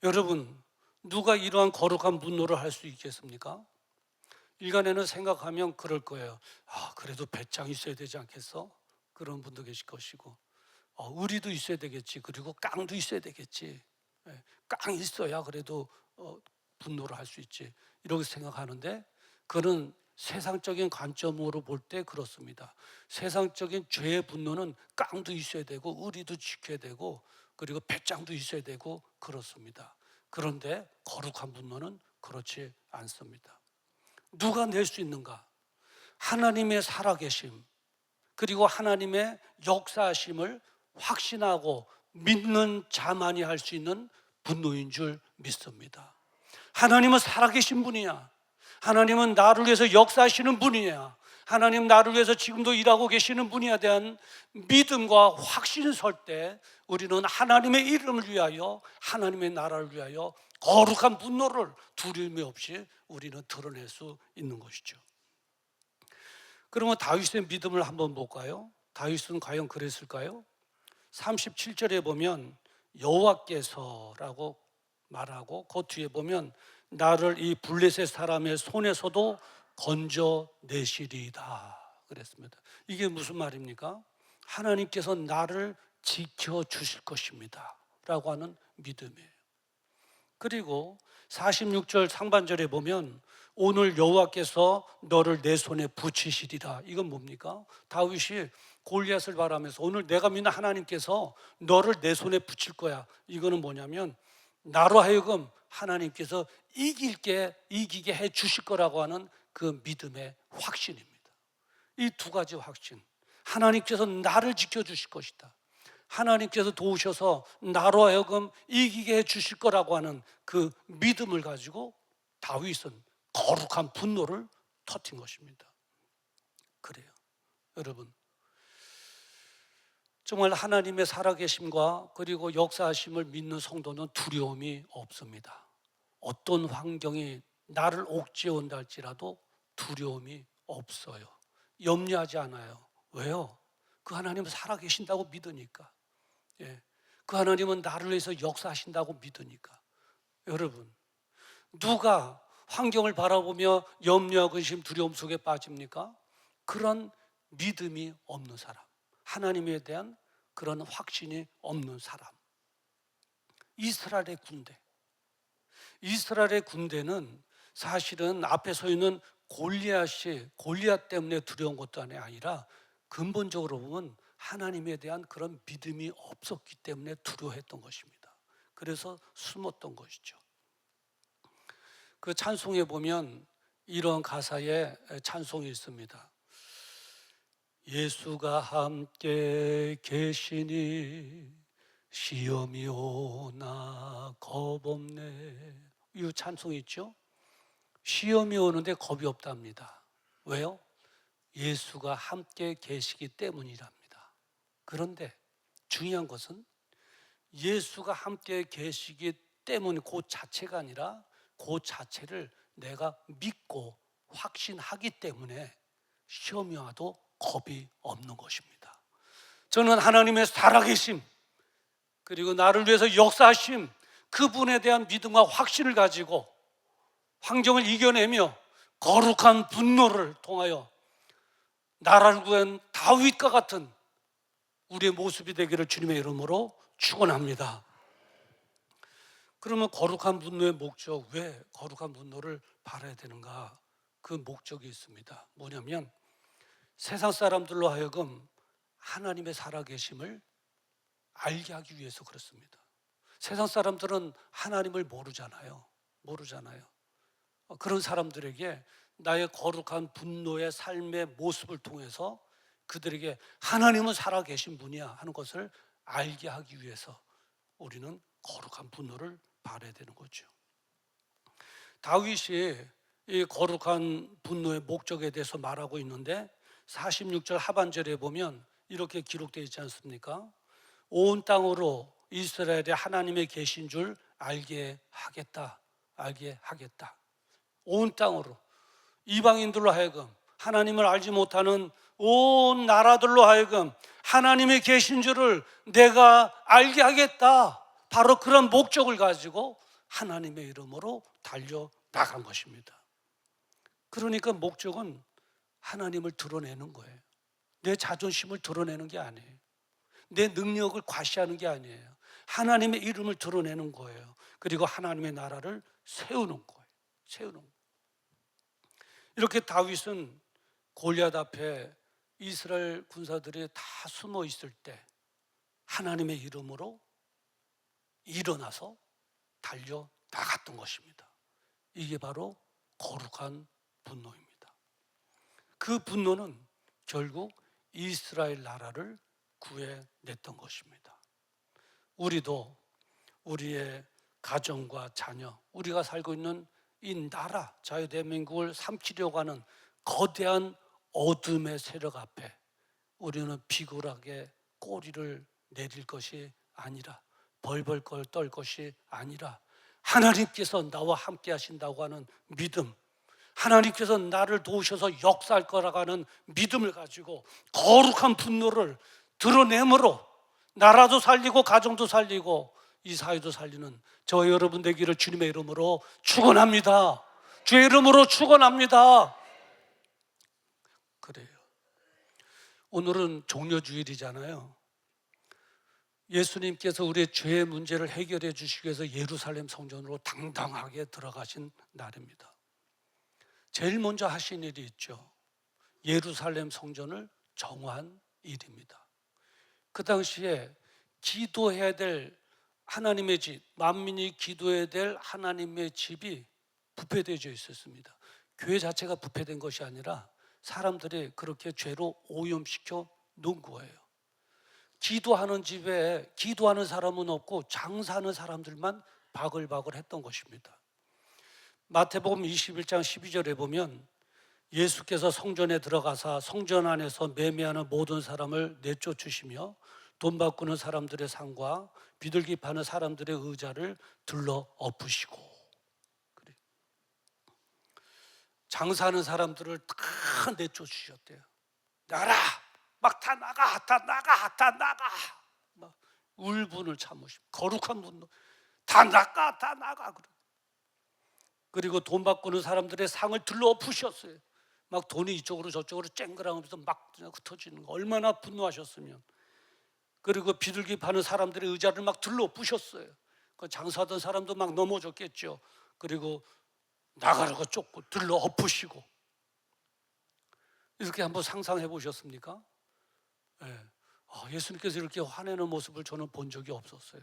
여러분, 누가 이러한 거룩한 분노를 할 수 있겠습니까? 일간에는 생각하면 그럴 거예요. 그래도 배짱이 있어야 되지 않겠어? 그런 분도 계실 것이고, 의리도 있어야 되겠지. 그리고 깡도 있어야 되겠지. 깡이 있어야 그래도 분노를 할 수 있지. 이렇게 생각하는데 그는 세상적인 관점으로 볼 때 그렇습니다. 세상적인 죄의 분노는 깡도 있어야 되고 의리도 지켜야 되고 그리고 배짱도 있어야 되고 그렇습니다. 그런데 거룩한 분노는 그렇지 않습니다. 누가 낼 수 있는가? 하나님의 살아계심 그리고 하나님의 역사하심을 확신하고 믿는 자만이 할 수 있는 분노인 줄 믿습니다. 하나님은 살아계신 분이야. 하나님은 나를 위해서 역사하시는 분이야. 하나님 나를 위해서 지금도 일하고 계시는 분이에 대한 믿음과 확신이 설 때 우리는 하나님의 이름을 위하여 하나님의 나라를 위하여 거룩한 분노를 두려움이 없이 우리는 드러낼 수 있는 것이죠. 그러면 다윗의 믿음을 한번 볼까요? 다윗은 과연 그랬을까요? 37절에 보면 여호와께서라고 말하고 그 뒤에 보면 나를 이 블레셋 사람의 손에서도 건져내시리이다 그랬습니다. 이게 무슨 말입니까? 하나님께서 나를 지켜주실 것입니다 라고 하는 믿음이에요. 그리고 46절 상반절에 보면 오늘 여호와께서 너를 내 손에 붙이시리라. 이건 뭡니까? 다윗이 골리앗을 바라면서 오늘 내가 믿는 하나님께서 너를 내 손에 붙일 거야. 이거는 뭐냐면 나로 하여금 하나님께서 이기게 해 주실 거라고 하는 그 믿음의 확신입니다. 이 두 가지 확신. 하나님께서 나를 지켜주실 것이다. 하나님께서 도우셔서 나로 하여금 이기게 해 주실 거라고 하는 그 믿음을 가지고 다윗은 거룩한 분노를 터뜨린 것입니다. 그래요. 여러분, 정말 하나님의 살아계심과 그리고 역사하심을 믿는 성도는 두려움이 없습니다. 어떤 환경이 나를 옥죄온다 할지라도 두려움이 없어요. 염려하지 않아요. 왜요? 그 하나님은 살아계신다고 믿으니까. 그 하나님은 나를 위해서 역사하신다고 믿으니까. 여러분, 누가 환경을 바라보며 염려하고 근심, 두려움 속에 빠집니까? 그런 믿음이 없는 사람, 하나님에 대한 그런 확신이 없는 사람. 이스라엘의 군대는 사실은 앞에 서 있는 골리앗 때문에 두려운 것도 아니라 근본적으로 보면 하나님에 대한 그런 믿음이 없었기 때문에 두려워했던 것입니다. 그래서 숨었던 것이죠. 그 찬송에 보면 이런 가사의 찬송이 있습니다. 예수가 함께 계시니 시험이 오나 겁없네. 이 찬송이 있죠? 시험이 오는데 겁이 없답니다. 왜요? 예수가 함께 계시기 때문이랍니다. 그런데 중요한 것은 예수가 함께 계시기 때문 그 자체가 아니라 그 자체를 내가 믿고 확신하기 때문에 시험이 와도 겁이 없는 것입니다. 저는 하나님의 살아계심 그리고 나를 위해서 역사하심 그분에 대한 믿음과 확신을 가지고 환경을 이겨내며 거룩한 분노를 통하여 나라를 구한 다윗과 같은 우리의 모습이 되기를 주님의 이름으로 축원합니다. 그러면 거룩한 분노의 목적, 왜 거룩한 분노를 바라야 되는가? 그 목적이 있습니다. 뭐냐면 세상 사람들로 하여금 하나님의 살아계심을 알게 하기 위해서 그렇습니다. 세상 사람들은 하나님을 모르잖아요. 그런 사람들에게 나의 거룩한 분노의 삶의 모습을 통해서 그들에게 하나님은 살아계신 분이야 하는 것을 알게 하기 위해서 우리는 거룩한 분노를 바라야 되는 거죠. 다윗이 이 거룩한 분노의 목적에 대해서 말하고 있는데 46절 하반절에 보면 이렇게 기록되어 있지 않습니까? 온 땅으로 이스라엘의 하나님의 계신 줄 알게 하겠다. 온 땅으로 이방인들로 하여금 하나님을 알지 못하는 온 나라들로 하여금 하나님의 계신 줄을 내가 알게 하겠다. 바로 그런 목적을 가지고 하나님의 이름으로 달려나간 것입니다. 그러니까 목적은 하나님을 드러내는 거예요. 내 자존심을 드러내는 게 아니에요. 내 능력을 과시하는 게 아니에요. 하나님의 이름을 드러내는 거예요. 그리고 하나님의 나라를 세우는 거예요. 세우는 거예요. 이렇게 다윗은 골리앗 앞에 이스라엘 군사들이 다 숨어 있을 때 하나님의 이름으로 일어나서 달려 나갔던 것입니다. 이게 바로 거룩한 분노입니다. 그 분노는 결국 이스라엘 나라를 구해냈던 것입니다. 우리도 우리의 가정과 자녀, 우리가 살고 있는 이 나라, 자유대한민국을 삼키려고 하는 거대한 어둠의 세력 앞에 우리는 비굴하게 꼬리를 내릴 것이 아니라, 벌벌 떨 것이 아니라, 하나님께서 나와 함께 하신다고 하는 믿음, 하나님께서 나를 도우셔서 역사할 거라고 하는 믿음을 가지고 거룩한 분노를 드러내므로 나라도 살리고 가정도 살리고 이 사회도 살리는 저 여러분 되기를 주님의 이름으로 축원합니다. 주의 이름으로 축원합니다. 그래요. 오늘은 종려주일이잖아요. 예수님께서 우리의 죄의 문제를 해결해 주시기 위해서 예루살렘 성전으로 당당하게 들어가신 날입니다. 제일 먼저 하신 일이 있죠. 예루살렘 성전을 정화한 일입니다. 그 당시에 기도해야 될 하나님의 집, 만민이 기도해야 될 하나님의 집이 부패되어 있었습니다. 교회 자체가 부패된 것이 아니라 사람들이 그렇게 죄로 오염시켜 놓은 거예요. 기도하는 집에 기도하는 사람은 없고 장사하는 사람들만 바글바글 했던 것입니다. 마태복음 21장 12절에 보면 예수께서 성전에 들어가사 성전 안에서 매매하는 모든 사람을 내쫓으시며 돈 바꾸는 사람들의 상과 비둘기 파는 사람들의 의자를 들러 엎으시고, 장사하는 사람들을 다 내쫓으셨대요. 나라! 막 다 나가! 다 나가! 다 나가! 막 울분을 참으시고 거룩한 분노 다 나가! 다 나가! 그리고 돈 바꾸는 사람들의 상을 들러 엎으셨어요. 막 돈이 이쪽으로 저쪽으로 쨍그랑하면서 막 흩어지는 거 얼마나 분노하셨으면. 그리고 비둘기 파는 사람들의 의자를 막 들러 엎으셨어요. 그 장사하던 사람도 막 넘어졌겠죠. 그리고 나가라고 쫓고 들러 엎으시고. 이렇게 한번 상상해 보셨습니까? 네. 예수님께서 이렇게 화내는 모습을 저는 본 적이 없었어요.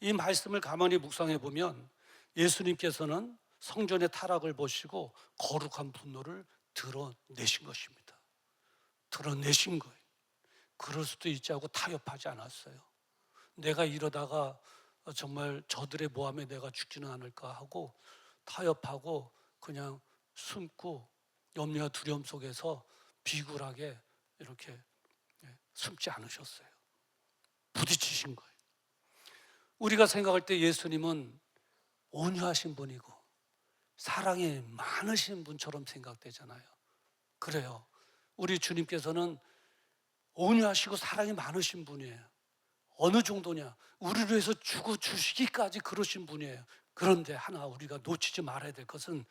이 말씀을 가만히 묵상해 보면 예수님께서는 성전의 타락을 보시고 거룩한 분노를 드러내신 것입니다. 드러내신 거예요. 그럴 수도 있지 하고 타협하지 않았어요. 내가 이러다가 정말 저들의 모함에 내가 죽지는 않을까 하고 타협하고 그냥 숨고 염려와 두려움 속에서 비굴하게 이렇게 숨지 않으셨어요. 부딪히신 거예요. 우리가 생각할 때 예수님은 온유하신 분이고 사랑이 많으신 분처럼 생각되잖아요. 그래요. 우리 주님께서는 온유하시고 사랑이 많으신 분이에요. 어느 정도냐? 우리를 위해서 주고 주시기까지 그러신 분이에요. 그런데 하나 우리가 놓치지 말아야 될 것은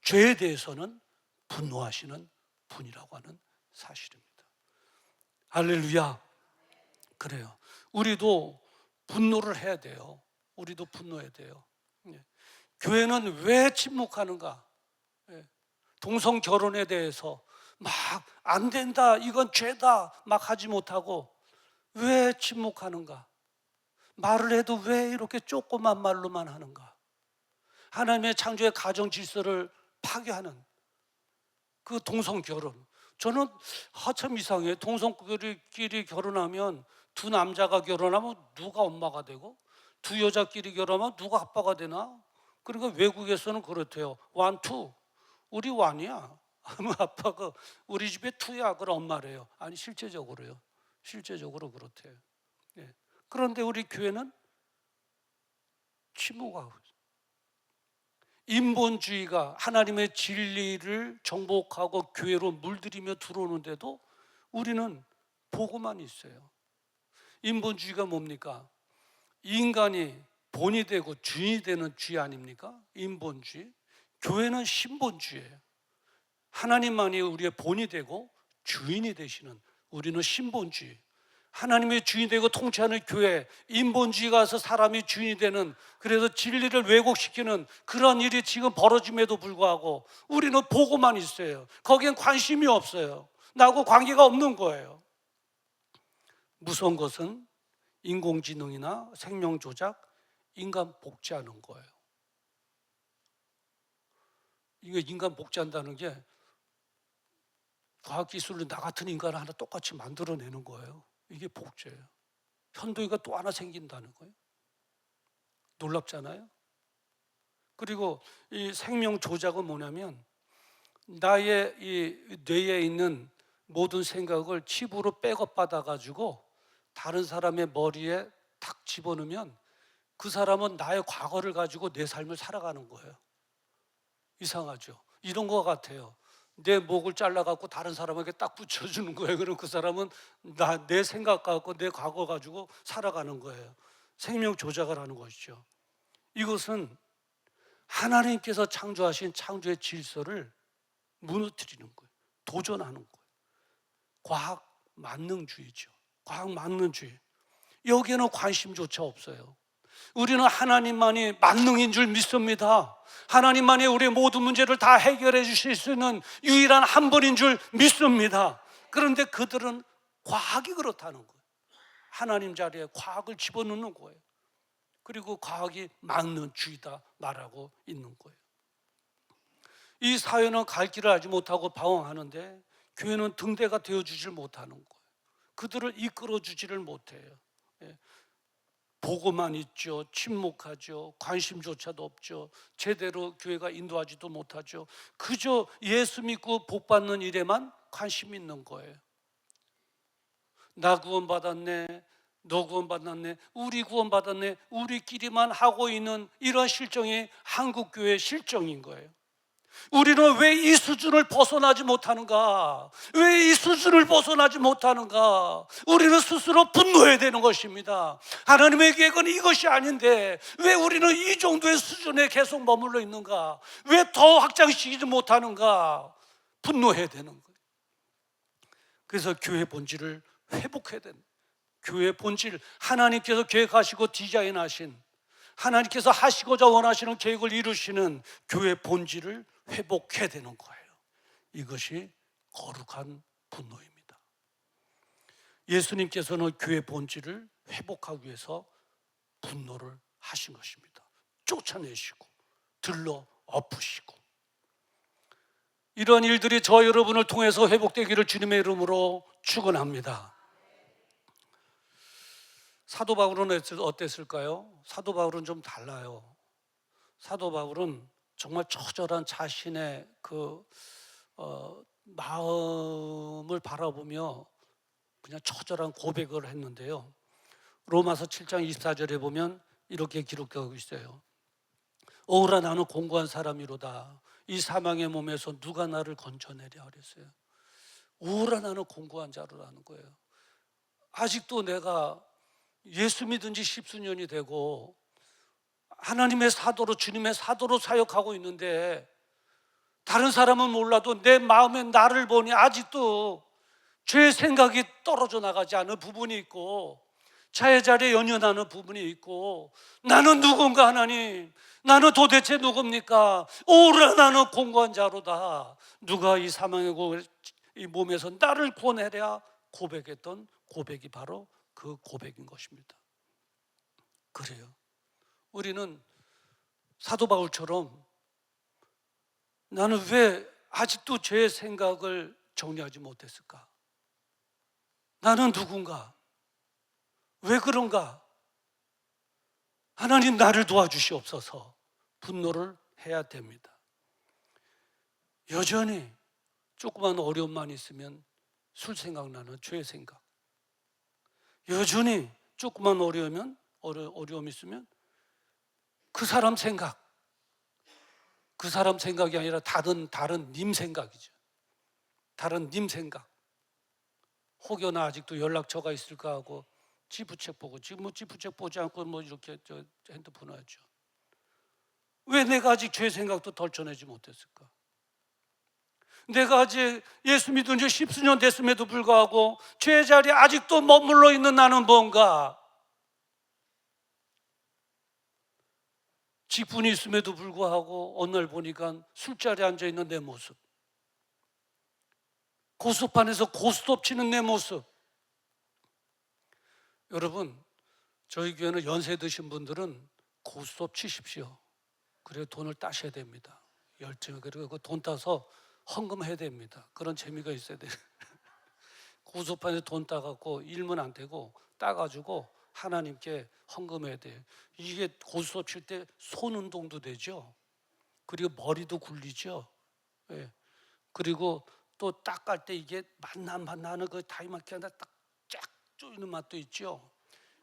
죄에 대해서는 분노하시는 분이라고 하는 사실입니다. 할렐루야. 그래요. 우리도 분노를 해야 돼요. 우리도 분노해야 돼요. 교회는 왜 침묵하는가? 동성 결혼에 대해서 막 안 된다, 이건 죄다 막 하지 못하고 왜 침묵하는가? 말을 해도 왜 이렇게 조그만 말로만 하는가? 하나님의 창조의 가정 질서를 파괴하는 그 동성 결혼. 저는 참 이상해요. 동성끼리 결혼하면 두 남자가 결혼하면 누가 엄마가 되고 두 여자끼리 결혼하면 누가 아빠가 되나? 그러니까 외국에서는 그렇대요. 원, 투. 우리 원이야. 아빠가 우리 집에 투야. 그럼 엄마래요. 아니 실제적으로요. 실제적으로 그렇대요. 네. 그런데 우리 교회는 침묵하고 있어요. 인본주의가 하나님의 진리를 정복하고 교회로 물들이며 들어오는데도 우리는 보고만 있어요. 인본주의가 뭡니까? 인간이 본이 되고 주인이 되는 주의 아닙니까? 인본주의. 교회는 신본주의예요. 하나님만이 우리의 본이 되고 주인이 되시는, 우리는 신본주의. 하나님의 주인이 되고 통치하는 교회, 인본주의가 와서 사람이 주인이 되는, 그래서 진리를 왜곡시키는 그런 일이 지금 벌어짐에도 불구하고 우리는 보고만 있어요. 거기엔 관심이 없어요. 나하고 관계가 없는 거예요. 무서운 것은 인공지능이나 생명 조작, 인간 복제하는 거예요. 이거 인간 복제한다는 게 과학기술로 나 같은 인간을 하나 똑같이 만들어내는 거예요. 이게 복제예요. 현도이가 또 하나 생긴다는 거예요. 놀랍잖아요. 그리고 이 생명 조작은 뭐냐면 나의 이 뇌에 있는 모든 생각을 칩으로 백업받아 가지고 다른 사람의 머리에 탁 집어넣으면 그 사람은 나의 과거를 가지고 내 삶을 살아가는 거예요. 이상하죠? 이런 거 같아요. 내 목을 잘라갖고 다른 사람에게 딱 붙여주는 거예요. 그럼 그 사람은 내 생각 갖고 내 과거 가지고 살아가는 거예요. 생명 조작을 하는 것이죠. 이것은 하나님께서 창조하신 창조의 질서를 무너뜨리는 거예요. 도전하는 거예요. 과학 만능주의죠. 과학 만능주의. 여기에는 관심조차 없어요. 우리는 하나님만이 만능인 줄 믿습니다. 하나님만이 우리의 모든 문제를 다 해결해 주실 수 있는 유일한 한 분인 줄 믿습니다. 그런데 그들은 과학이 그렇다는 거예요. 하나님 자리에 과학을 집어넣는 거예요. 그리고 과학이 만능주의다 말하고 있는 거예요. 이 사회는 갈 길을 알지 못하고 방황하는데 교회는 등대가 되어주질 못하는 거예요. 그들을 이끌어주지를 못해요. 보고만 있죠. 침묵하죠. 관심조차도 없죠. 제대로 교회가 인도하지도 못하죠. 그저 예수 믿고 복 받는 일에만 관심 있는 거예요. 나 구원받았네, 너 구원받았네, 우리 구원받았네, 우리끼리만 하고 있는 이런 실정이 한국교회의 실정인 거예요. 우리는 왜 이 수준을 벗어나지 못하는가? 왜 이 수준을 벗어나지 못하는가? 우리는 스스로 분노해야 되는 것입니다. 하나님의 계획은 이것이 아닌데 왜 우리는 이 정도의 수준에 계속 머물러 있는가? 왜 더 확장시키지 못하는가? 분노해야 되는 거예요. 그래서 교회 본질을 회복해야 되는 거예요. 교회 본질, 하나님께서 계획하시고 디자인하신, 하나님께서 하시고자 원하시는 계획을 이루시는 교회 본질을 회복해야 되는 거예요. 이것이 거룩한 분노입니다. 예수님께서는 교회 본질을 회복하기 위해서 분노를 하신 것입니다. 쫓아내시고 들러 엎으시고. 이런 일들이 저 여러분을 통해서 회복되기를 주님의 이름으로 축원합니다. 사도 바울은 어땠을까요? 사도 바울은 좀 달라요. 사도 바울은 정말 처절한 자신의 마음을 바라보며 그냥 처절한 고백을 했는데요. 로마서 7장 24절에 보면 이렇게 기록되고 있어요. 오라 나는 공고한 사람이로다. 이 사망의 몸에서 누가 나를 건져내랴 그랬어요. 오라 나는 공고한 자로라는 거예요. 아직도 내가 예수 믿은 지 십수년이 되고 하나님의 사도로, 주님의 사도로 사역하고 있는데 다른 사람은 몰라도 내 마음에 나를 보니 아직도 죄의 생각이 떨어져 나가지 않은 부분이 있고 자의 자리에 연연하는 부분이 있고 나는 누군가 하나님, 나는 도대체 누굽니까? 오라 나는 공고한 자로다. 누가 이 사망의 이 몸에서 나를 구원하랴 고백했던 고백이 바로 그 고백인 것입니다. 그래요. 우리는 사도 바울처럼 나는 왜 아직도 죄의 생각을 정리하지 못했을까? 나는 누군가? 왜 그런가? 하나님 나를 도와주시옵소서. 분노를 해야 됩니다. 여전히 조그만 어려움만 있으면 술 생각나는 죄의 생각, 여전히 조그만 어려움이 있으면 그 사람 생각, 그 사람 생각이 아니라 다른 님 생각이죠. 다른 님 생각. 혹여나 아직도 연락처가 있을까 하고 지부책 보고, 지금 뭐 지부책 보지 않고 뭐 이렇게 핸드폰 하죠. 왜 내가 아직 죄 생각도 덜쳐내지 못했을까? 내가 이제 예수 믿은 지 10수년 됐음에도 불구하고 죄의 자리에 아직도 머물러 있는 나는 뭔가? 직분이 있음에도 불구하고 어느 날 보니까 술자리에 앉아있는 내 모습, 고스톱판에서 고스톱 치는 내 모습. 여러분, 저희 교회는 연세 드신 분들은 고스톱 치십시오. 그래야 돈을 따셔야 됩니다. 열정에. 그리고 그 돈 따서 헌금해야 됩니다. 그런 재미가 있어야 돼요. 고스톱판에서 돈 따갖고 일면 안 되고 따가지고 하나님께 헌금해야 돼요. 이게 고스톱 칠 때 손 운동도 되죠. 그리고 머리도 굴리죠. 예. 그리고 또 닦을 때 이게 만나는 그 다이마키 하나 딱쫙 쪼이는 맛도 있죠.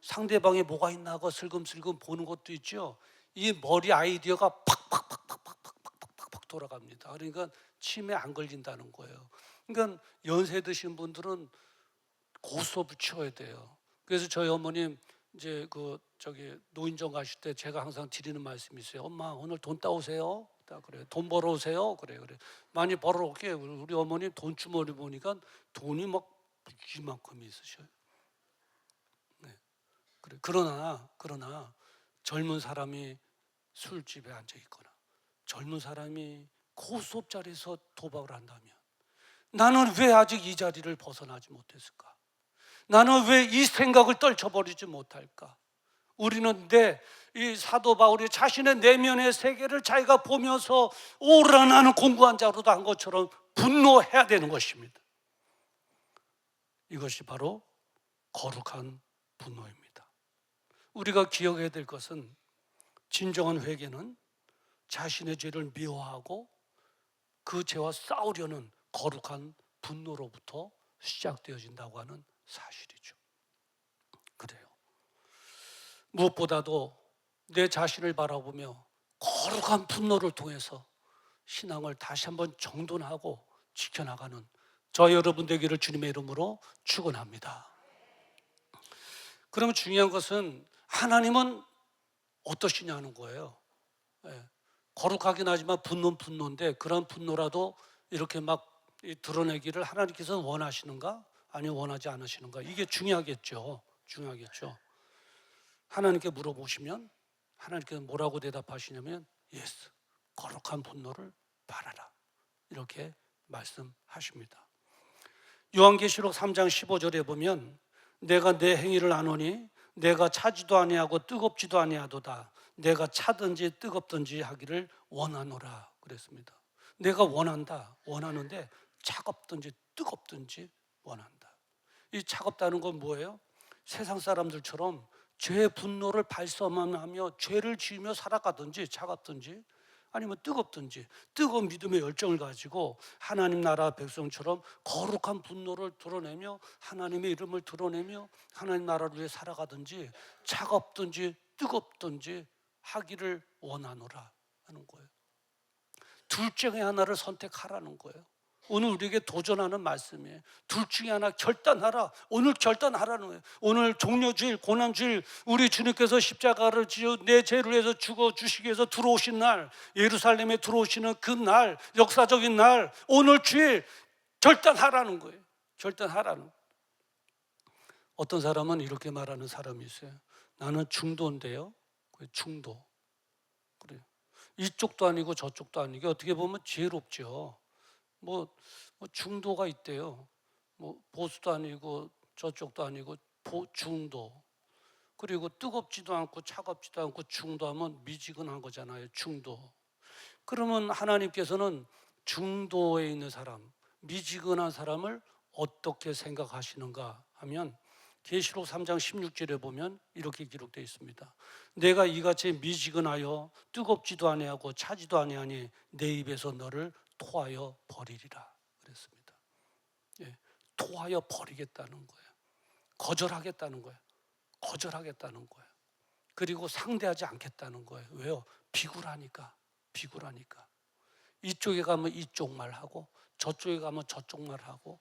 상대방이 뭐가 있나 하고 슬금슬금 보는 것도 있죠. 이 머리 아이디어가 팍팍팍팍팍팍팍팍 돌아갑니다. 그러니까 치매 안 걸린다는 거예요. 그러니까 연세 드신 분들은 고스톱을 치워야 돼요. 그래서 저희 어머님 이제 노인정 가실 때 제가 항상 드리는 말씀이 있어요. 엄마 오늘 돈 따오세요. 그래. 돈 벌어오세요. 그래. 많이 벌어올게. 우리 어머니 돈주머니 보니까 돈이 막 이만큼 있으셔요. 네. 그래. 그러나 젊은 사람이 술집에 앉아 있거나 젊은 사람이 고스톱 자리에서 도박을 한다면 나는 왜 아직 이 자리를 벗어나지 못했을까? 나는 왜 이 생각을 떨쳐버리지 못할까? 우리는 이 사도 바울이 자신의 내면의 세계를 자기가 보면서 오라 나는 공부한 자로도 한 것처럼 분노해야 되는 것입니다. 이것이 바로 거룩한 분노입니다. 우리가 기억해야 될 것은 진정한 회개는 자신의 죄를 미워하고 그 죄와 싸우려는 거룩한 분노로부터 시작되어진다고 하는 사실이죠. 그래요. 무엇보다도 내 자신을 바라보며 거룩한 분노를 통해서 신앙을 다시 한번 정돈하고 지켜나가는 저 여러분 되기를 주님의 이름으로 축원합니다. 그러면 중요한 것은 하나님은 어떠시냐는 거예요. 거룩하긴 하지만 분노는 분노인데 그런 분노라도 이렇게 막 드러내기를 하나님께서 원하시는가? 아니면 원하지 않으시는가? 이게 중요하겠죠. 하나님께 물어보시면 하나님께서 뭐라고 대답하시냐면 예스, 거룩한 분노를 바라라 이렇게 말씀하십니다. 요한계시록 3장 15절에 보면 내가 내 행위를 아노니 내가 차지도 아니하고 뜨겁지도 아니하도다. 내가 차든지 뜨겁든지 하기를 원하노라 그랬습니다. 내가 원하는데 차갑든지 뜨겁든지 원한다. 이 차갑다는 건 뭐예요? 세상 사람들처럼 죄의 분노를 발산하며 죄를 지으며 살아가든지 차갑든지 아니면 뜨겁든지 뜨거운 믿음의 열정을 가지고 하나님 나라 백성처럼 거룩한 분노를 드러내며 하나님의 이름을 드러내며 하나님 나라를 위해 살아가든지 차갑든지 뜨겁든지 하기를 원하노라 하는 거예요. 둘 중에 하나를 선택하라는 거예요. 오늘 우리에게 도전하는 말씀이에요. 둘 중에 하나 결단하라. 오늘 결단하라는 거예요. 오늘 종려주일, 고난주일 우리 주님께서 십자가를 지어 내 죄를 위해서 죽어주시기 위해서 들어오신 날, 예루살렘에 들어오시는 그 날, 역사적인 날, 오늘 주일 결단하라는 거예요. 결단하라는 거예요. 어떤 사람은 이렇게 말하는 사람이 있어요. 나는 중도인데요. 중도. 그래요. 이쪽도 아니고 저쪽도 아니고 어떻게 보면 지혜롭죠. 중도가 있대요. 보수도 아니고 저쪽도 아니고 중도. 그리고 뜨겁지도 않고 차갑지도 않고 중도하면 미지근한 거잖아요. 중도. 그러면 하나님께서는 중도에 있는 사람, 미지근한 사람을 어떻게 생각하시는가 하면 계시록 3장 16절에 보면 이렇게 기록되어 있습니다. 내가 이같이 미지근하여 뜨겁지도 아니하고 차지도 아니하니 내 입에서 너를 토하여 버리리라 그랬습니다. 토하여 버리겠다는 거예요. 거절하겠다는 거예요. 그리고 상대하지 않겠다는 거예요. 왜요? 비굴하니까. 이쪽에 가면 이쪽 말하고 저쪽에 가면 저쪽 말하고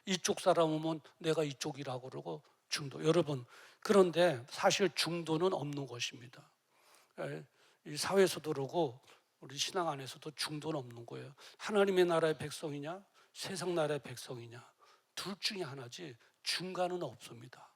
이쪽 사람 오면 내가 이쪽이라고 그러고 중도. 여러분, 그런데 사실 중도는 없는 것입니다. 이 사회에서도 그러고 우리 신앙 안에서도 중도는 없는 거예요. 하나님의 나라의 백성이냐 세상 나라의 백성이냐 둘 중에 하나지 중간은 없습니다.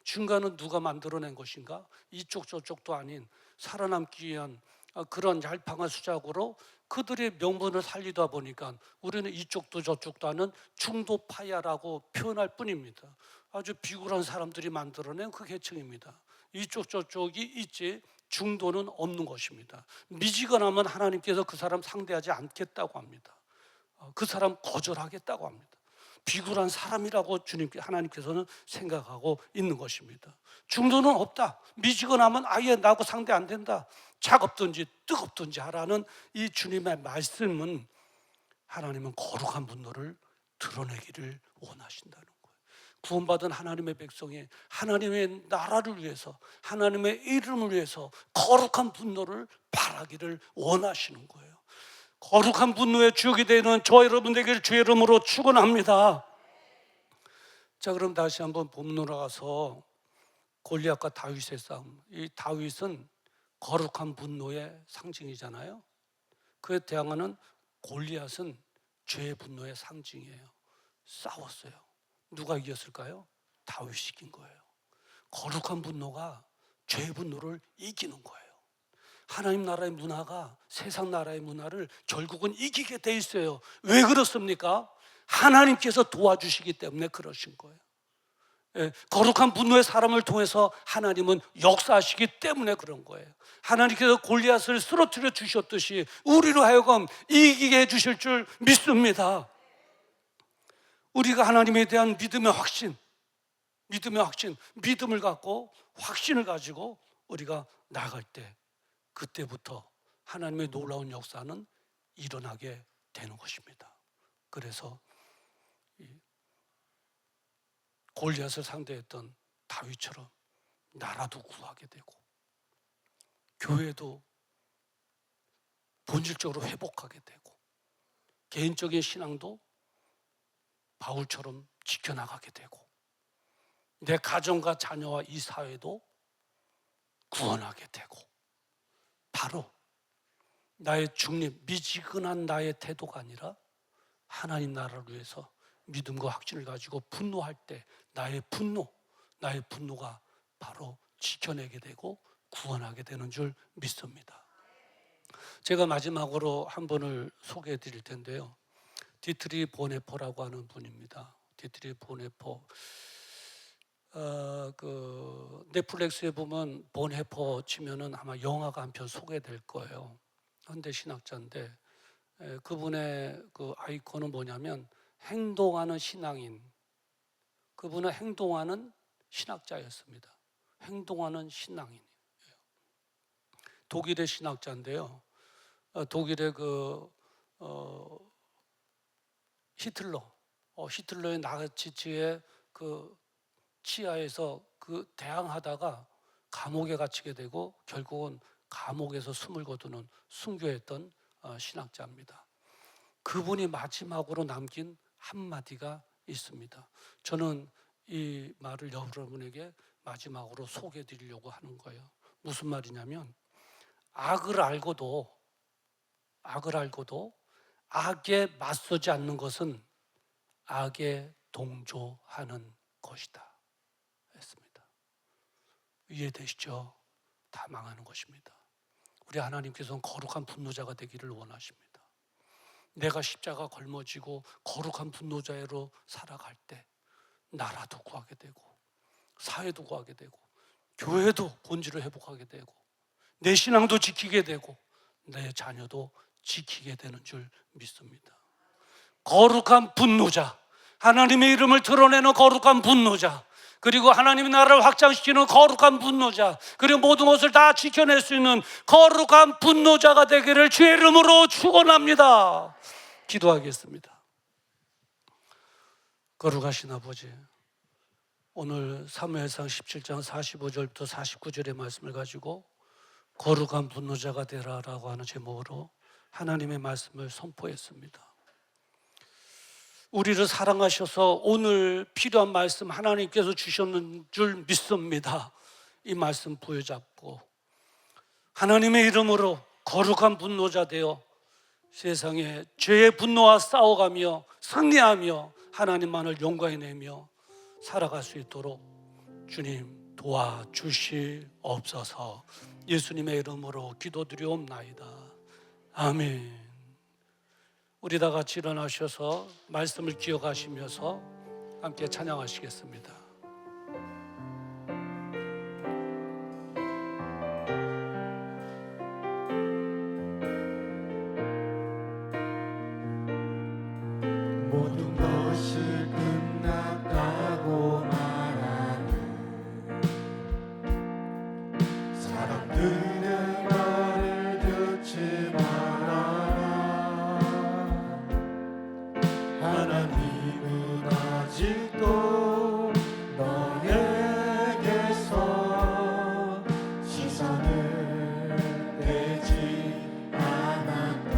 중간은 누가 만들어낸 것인가? 이쪽 저쪽도 아닌 살아남기 위한 그런 얄팍한 수작으로 그들의 명분을 살리다 보니까 우리는 이쪽도 저쪽도 아닌 중도파야라고 표현할 뿐입니다. 아주 비굴한 사람들이 만들어낸 그 계층입니다. 이쪽 저쪽이 있지 중도는 없는 것입니다. 미지근하면 하나님께서 그 사람 상대하지 않겠다고 합니다. 그 사람 거절하겠다고 합니다. 비굴한 사람이라고 하나님께서는 생각하고 있는 것입니다. 중도는 없다. 미지근하면 아예 나하고 상대 안 된다. 차갑든지 뜨겁든지 하라는 이 주님의 말씀은 하나님은 거룩한 분노를 드러내기를 원하신다는 거예요. 구원받은 하나님의 백성이 하나님의 나라를 위해서 하나님의 이름을 위해서 거룩한 분노를 바라기를 원하시는 거예요. 거룩한 분노의 주역이 되는 저 여러분 되기를 주의 이름으로 축원합니다. 자, 그럼 다시 한번 본문으로 가서 골리앗과 다윗의 싸움. 이 다윗은 거룩한 분노의 상징이잖아요. 그에 대항하는 골리앗은 죄의 분노의 상징이에요. 싸웠어요. 누가 이겼을까요? 다윗이 이긴 거예요. 거룩한 분노가 죄의 분노를 이기는 거예요. 하나님 나라의 문화가 세상 나라의 문화를 결국은 이기게 돼 있어요. 왜 그렇습니까? 하나님께서 도와주시기 때문에 그러신 거예요. 거룩한 분노의 사람을 통해서 하나님은 역사하시기 때문에 그런 거예요. 하나님께서 골리앗을 쓰러뜨려 주셨듯이 우리로 하여금 이기게 해주실 줄 믿습니다. 우리가 하나님에 대한 믿음의 확신, 믿음을 갖고 확신을 가지고 우리가 나아갈 때 그때부터 하나님의 놀라운 역사는 일어나게 되는 것입니다. 그래서 골리앗을 상대했던 다윗처럼 나라도 구하게 되고 교회도 본질적으로 회복하게 되고 개인적인 신앙도 바울처럼 지켜나가게 되고 내 가정과 자녀와 이 사회도 구원하게 되고 바로 나의 중립, 미지근한 나의 태도가 아니라 하나님 나라를 위해서 믿음과 확신을 가지고 분노할 때 나의 분노가 바로 지켜내게 되고 구원하게 되는 줄 믿습니다. 제가 마지막으로 한 분을 소개해 드릴 텐데요. 디트리 보네포라고 하는 분입니다. 디트리 보네포. 넷플릭스에 보면 보네포 치면은 아마 영화가 한 편 소개될 거예요. 현대 신학자인데 그분의 그 아이콘은 뭐냐면 행동하는 신앙인. 그분은 행동하는 신학자였습니다. 행동하는 신앙인. 독일의 신학자인데요. 독일의 히틀러의 나치치의 그 치하에서 그 대항하다가 감옥에 갇히게 되고 결국은 감옥에서 숨을 거두는 순교했던 신학자입니다. 그분이 마지막으로 남긴 한마디가 있습니다. 저는 이 말을 여러분에게 마지막으로 소개해 드리려고 하는 거예요. 무슨 말이냐면 악을 알고도 악에 맞서지 않는 것은 악에 동조하는 것이다 했습니다. 이해되시죠? 다 망하는 것입니다. 우리 하나님께서는 거룩한 분노자가 되기를 원하십니다. 내가 십자가 걸머지고 거룩한 분노자로 살아갈 때 나라도 구하게 되고 사회도 구하게 되고 교회도 본질을 회복하게 되고 내 신앙도 지키게 되고 내 자녀도 지키게 되는 줄 믿습니다. 거룩한 분노자, 하나님의 이름을 드러내는 거룩한 분노자, 그리고 하나님의 나라를 확장시키는 거룩한 분노자, 그리고 모든 것을 다 지켜낼 수 있는 거룩한 분노자가 되기를 주의 이름으로 축원합니다. 기도하겠습니다. 거룩하신 아버지, 오늘 사무엘상 17장 45절부터 49절의 말씀을 가지고 거룩한 분노자가 되라라고 하는 제목으로 하나님의 말씀을 선포했습니다. 우리를 사랑하셔서 오늘 필요한 말씀 하나님께서 주셨는 줄 믿습니다. 이 말씀 부여잡고 하나님의 이름으로 거룩한 분노자 되어 세상에 죄의 분노와 싸워가며 승리하며 하나님만을 영광해내며 살아갈 수 있도록 주님 도와주시옵소서. 예수님의 이름으로 기도드리옵나이다. 아멘. 우리 다 같이 일어나셔서 말씀을 기억하시면서 함께 찬양하시겠습니다. 모든 것이 끝났다고 말하는 사람들의 말을 듣지 말아라. 하나님은 아직도 너에게서 시선을 떼지 않았다.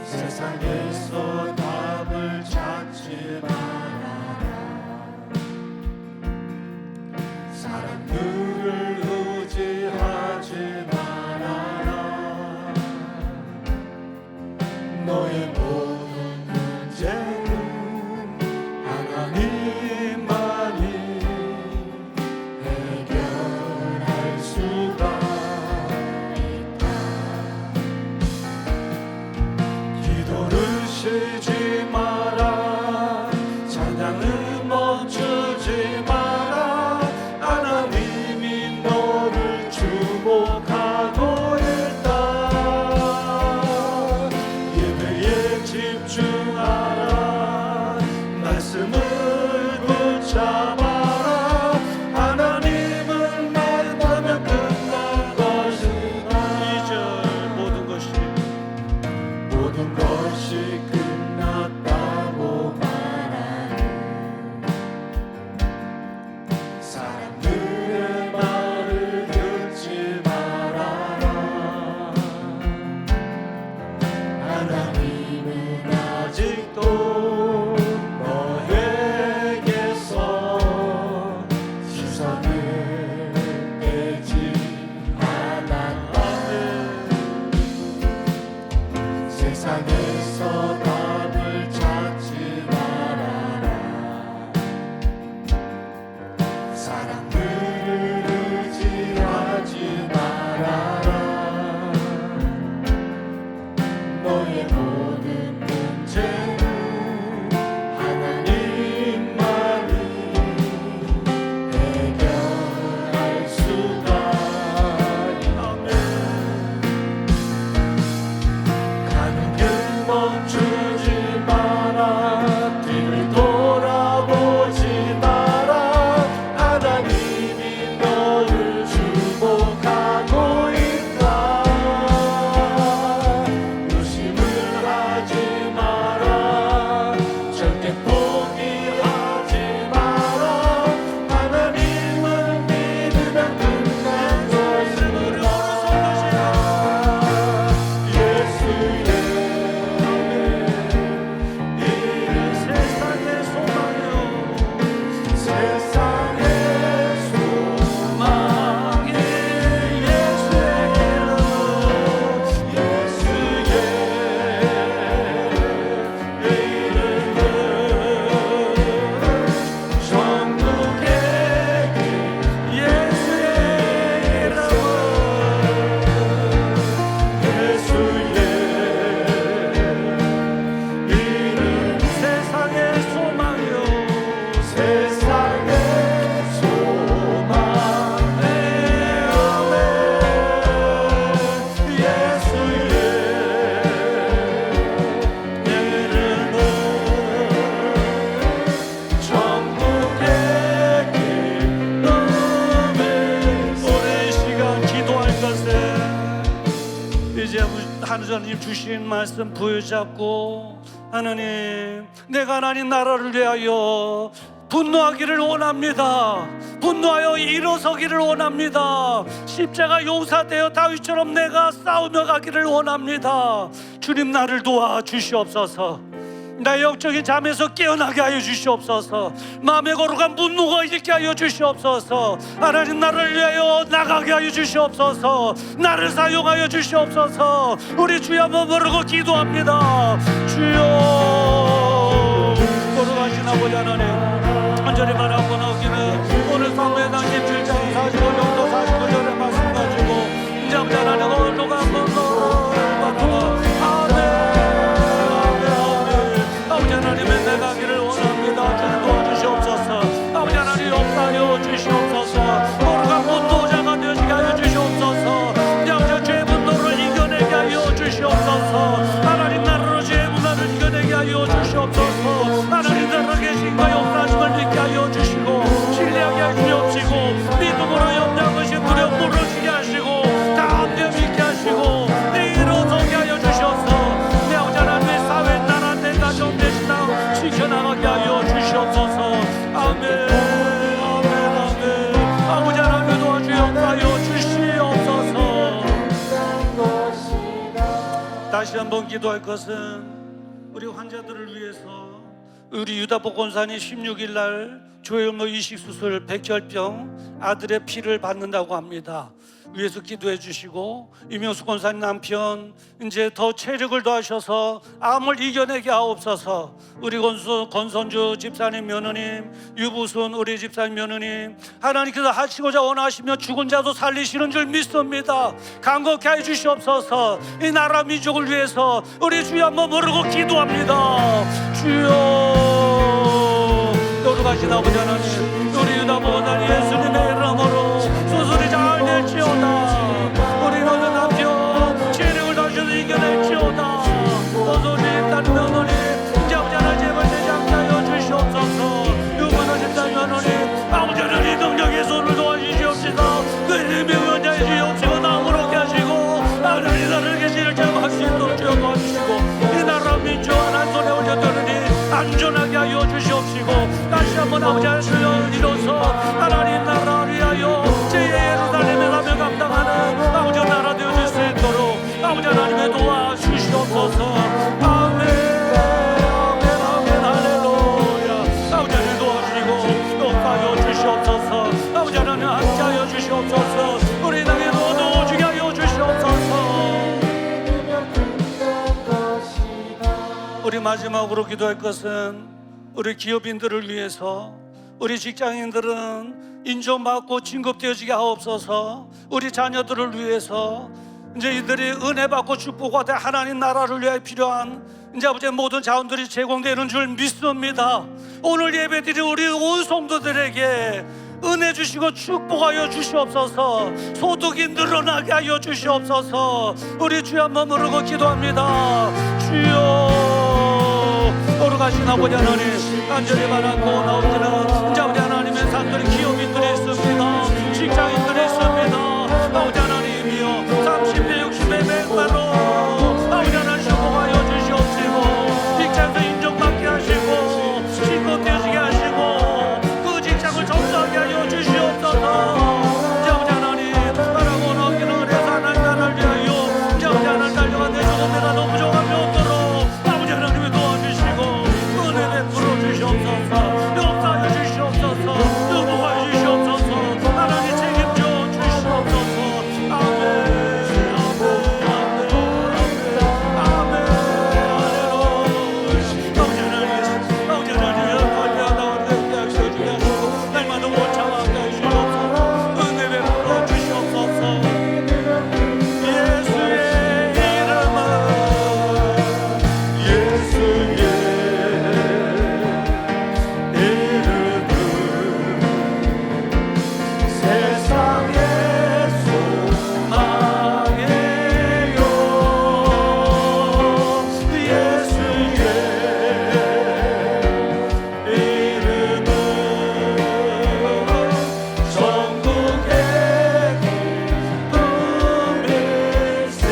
세상에서 답을 찾지 말아라. 사람들을 의지하지 말아라. 너의 모든 문제는 하나님만이 해결할 수가 있다. 기도를 쉬지 마라. 찬양을 멈추지 마라. 하나님이 너를 주목하고 있다. 예배에 집중하라. 말씀을 붙잡아라. 하나님을 만나면 끝난 것이다. 2절 모든 것이 끝났다고 말하는 사람들의 말을 듣지 말아라. 하나님은 아직도 너에게서 시선을 떼지 않았다. 세상에서 답을 찾지 말아라. 사람들을 의지하지 말아라. 너의 모든 문제는 하나님만이 해결할 수가 있다. 가는 길 멈추지 마라. 뒤를 돌아보지 마라. 하나님이 너를 주목하고 있다. 의심을 하지 마라. 절대 포기하지 마라. 하나님을 믿으면 끝난 것이다. 예수의 이름 세상의 소망이요. 세상의 소망이 예수의 이름. 예수의 이름은 천국의 길. 예수의 이름은 예수의 이름 세상의 소망이요. 세상의 소망. 아멘. 예수의 이름은 천국의 길. 아멘. 오늘 이 시간 기도할 것에 이제 하나님 주신 말씀 부여잡고 하나님, 내가 하나님 나라를 위하여 분노하기를 원합니다. 분노하여 일어서기를 원합니다. 십자가 용사되어 다윗처럼 내가 싸우며 가기를 원합니다. 주님 나를 도와주시옵소서. 나의 영적인 잠에서 깨어나게 하여 주시옵소서. 마음에 거룩한 분노가 있게 하여 주시옵소서. 하나님, 나를 위하여 나가게 하여 주시옵소서. 나를 사용하여 주시옵소서. 우리 주여 한번 부르고 기도합니다. 주여, 거룩하신 아버지 하나님, 간절히 바라고 나오기는 오늘 사무엘상 17장 45절부터 49절의 말씀 가지고 이제 아버지 하나님 거룩한 분노를 바라고 아버지 하나님의 내가기를 원합니다. 주님 도와주시옵소서. 아버지 하나님 역사하여 주시옵소서. 거룩한 분노자가 되시게 하여 주시옵소서. 양자 죄 분노를 이겨내게 하여 주시옵소서. 하나님 나라로 죄 문화를 이겨내게 하여 주시옵소서. 하나님 나라 계신가 역사하심을 믿게 하여 주시고 신뢰하게 하여 주옵시고 믿음으로 염려하신 두려움 무너지게 하시고 담대 믿게 하시고 내 일어서게 하여 주시옵소서. 내 아버지 하나님의 사회 나라 내 가정 내 신앙 지켜나가게 하여 주시옵소서. 아멘 아멘 아멘. 아버지 하나님 도와주여 하여 주시옵소서. 다시 한번 기도할 것은 우리 환자들을 위해서 우리 유다 복권산이 16일 날 조혈모 이식수술 백혈병 아들의 피를 받는다고 합니다. 위에서 기도해 주시고 이명수 권사님 남편 이제 더 체력을 더하셔서 암을 이겨내게 하옵소서. 우리 권선주 집사님 며느님, 유부순 우리 집사님 며느님, 하나님께서 하시고자 원하시며 죽은 자도 살리시는 줄 믿습니다. 간곡히 해 주시옵소서. 이 나라 민족을 위해서 우리 주여 한번 부르고 기도합니다. 주여, 거룩하신 아버지 하나님, 우리 유다 보호단 예수님의 이름으로 수술이 잘 될지어다. 우리 너는 남편 체력을 다셔서 이겨낼지어다. 어서리 딸 며느리 이제 아버지 하나님 제발 대장케 하여 주시옵소서. 유부녀 집사 며느리 아버지 하나님 능력의 손을 도와주시옵시다. 그 이름의 원자의 주옵시고 나무롭게 하시고 하나님 나를 계시를 제공할 수 있도록 주여 도와주시고 이 나라 민족 한 손에 올려드리니 안전하게 하여 주시옵시고 다시 한번 아버지 하나님 이로써 하나님 나라를 위하여 제 예루살렘에 가며 감당하는 아버지 나라 되어질 수 있도록 아버지 하나님의 도와주시옵소서. 아멘 아멘 아멘 할렐루야. 아버지 하나님 도와주시고 역사하여 주시옵소서. 아버지 하나님 함께하여 주시옵소서. 우리 땅에 모두 오지게 하여 주시옵소서. 우리 마지막으로 기도할 것은 우리 기업인들을 위해서 우리 직장인들은 인정받고 진급되어지게 하옵소서. 우리 자녀들을 위해서 이제 이들이 은혜 받고 축복받아 하나님 나라를 위해 필요한 이제 아버지 모든 자원들이 제공되는 줄 믿습니다. 오늘 예배드린 우리 온 성도들에게 은혜 주시고 축복하여 주시옵소서. 소득이 늘어나게 하여 주시옵소서. 우리 주여 한번 부르고 기도합니다. 주여, 거룩하신 아버지 하나님, 간절히 바라고 나오기는 이제 아버지 하나님의 산들이 기업인들이 있습니다. 직장인들이 있습니다. 아버지 하나님이여 30배 60배 100배로 아버지 하나님 축복하여 주시옵시고 직장에서 인정받게 하시고 신고되어지게 하시고 그 직장을 정수하게 하여 주시옵소서. 이제 아버지 하나님 바라고 나오기는 그래서 하나님 나라를 위하여 이제 아버지 하나님 달려간 내 조금 내가 너무 부족함이 없도록 아버지 하나님이 도와주시고 은혜 베풀어 주시옵소서. 역사하여 주시옵소서. 축복하여 주시옵소서. 하나님 책임져 주시옵소서. 아멘 아멘 아멘 아멘 할렐루야. 아버지 하나님 아버지 하나님 하나님 나오게 하시게 하시고 날마다 못 참아게 하시옵소서. 은혜 베풀어 주시옵소서. 예수의 이름은 예수의 이름은 세상의 소망이요. 예수의 이름은 전국의 기쁨일세.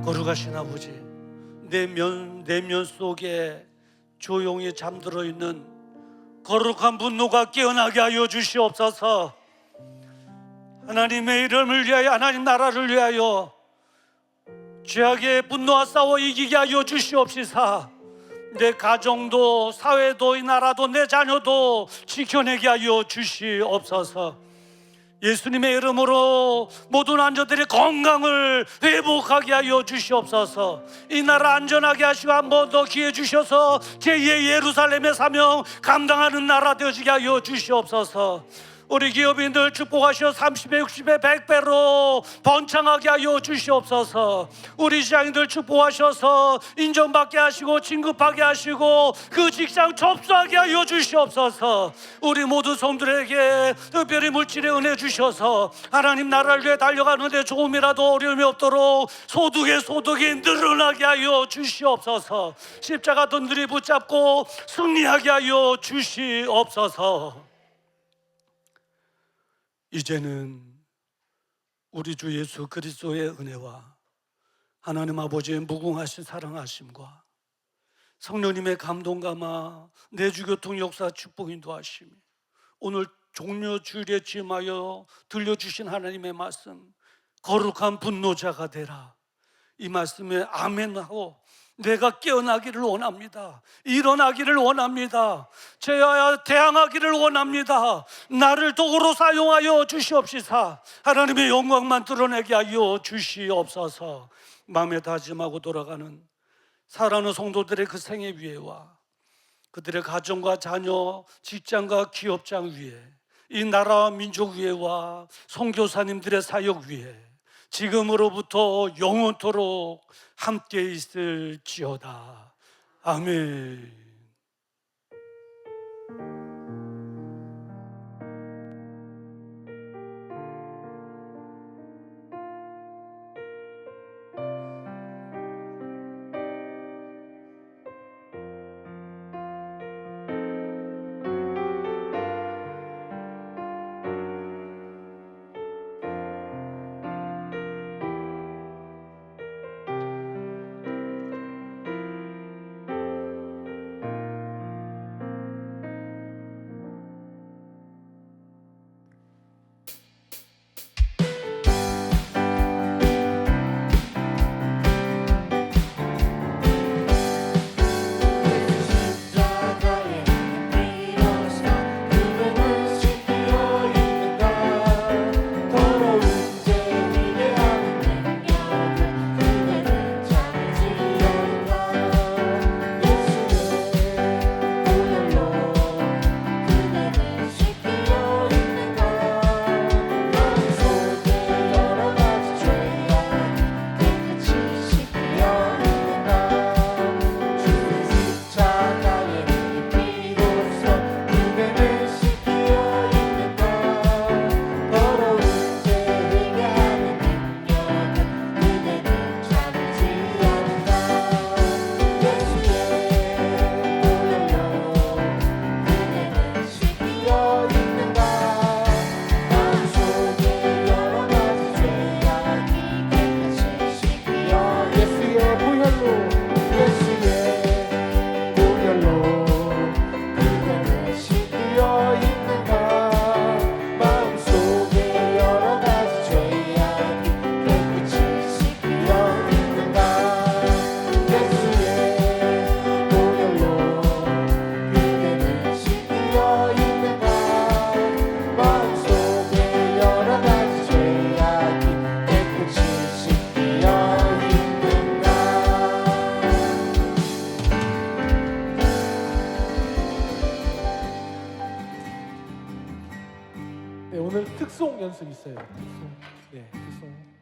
거룩하신 아버지, 내면 속에 조용히 잠들어 있는 거룩한 분노가 깨어나게 하여 주시옵소서. 하나님의 이름을 위하여 하나님 나라를 위하여 죄악의 분노와 싸워 이기게 하여 주시옵시사. 내 가정도 사회도 이 나라도 내 자녀도 지켜내게 하여 주시옵소서. 예수님의 이름으로 모든 환자들의 건강을 회복하게 하여 주시옵소서. 이 나라 안전하게 하시고 한 번 더 기회 주셔서 제2의 예루살렘의 사명 감당하는 나라 되어지게 하여 주시옵소서. 우리 기업인들 축복하셔 30배, 60배, 100배로 번창하게 하여 주시옵소서. 우리 시장인들 축복하셔서 인정받게 하시고 진급하게 하시고 그 직장 접수하게 하여 주시옵소서. 우리 모두 성들에게 특별히 물질의 은혜 주셔서 하나님 나라를 위해 달려가는데 조금이라도 어려움이 없도록 소득이 늘어나게 하여 주시옵소서. 십자가 든든히 붙잡고 승리하게 하여 주시옵소서. 이제는 우리 주 예수 그리스도의 은혜와 하나님 아버지의 무궁하신 사랑하심과 성령님의 감동감화 내주교통 역사 축복 인도하심이 오늘 종려 주일에 지음하여 들려주신 하나님의 말씀 거룩한 분노자가 되라, 이 말씀에 아멘하고 내가 깨어나기를 원합니다. 일어나기를 원합니다. 죄와 대항하기를 원합니다. 나를 도구로 사용하여 주시옵시사. 하나님의 영광만 드러내게 하여 주시옵소서. 마음에 다짐하고 돌아가는 사랑하는 성도들의 그 생애 위에와 그들의 가정과 자녀, 직장과 기업장 위에, 이 나라와 민족 위에와 선교사님들의 사역 위에 지금으로부터 영원토록 함께 있을지어다. 아멘. 네, 오늘 특송 연습 있어요. 특송. 네, 특송.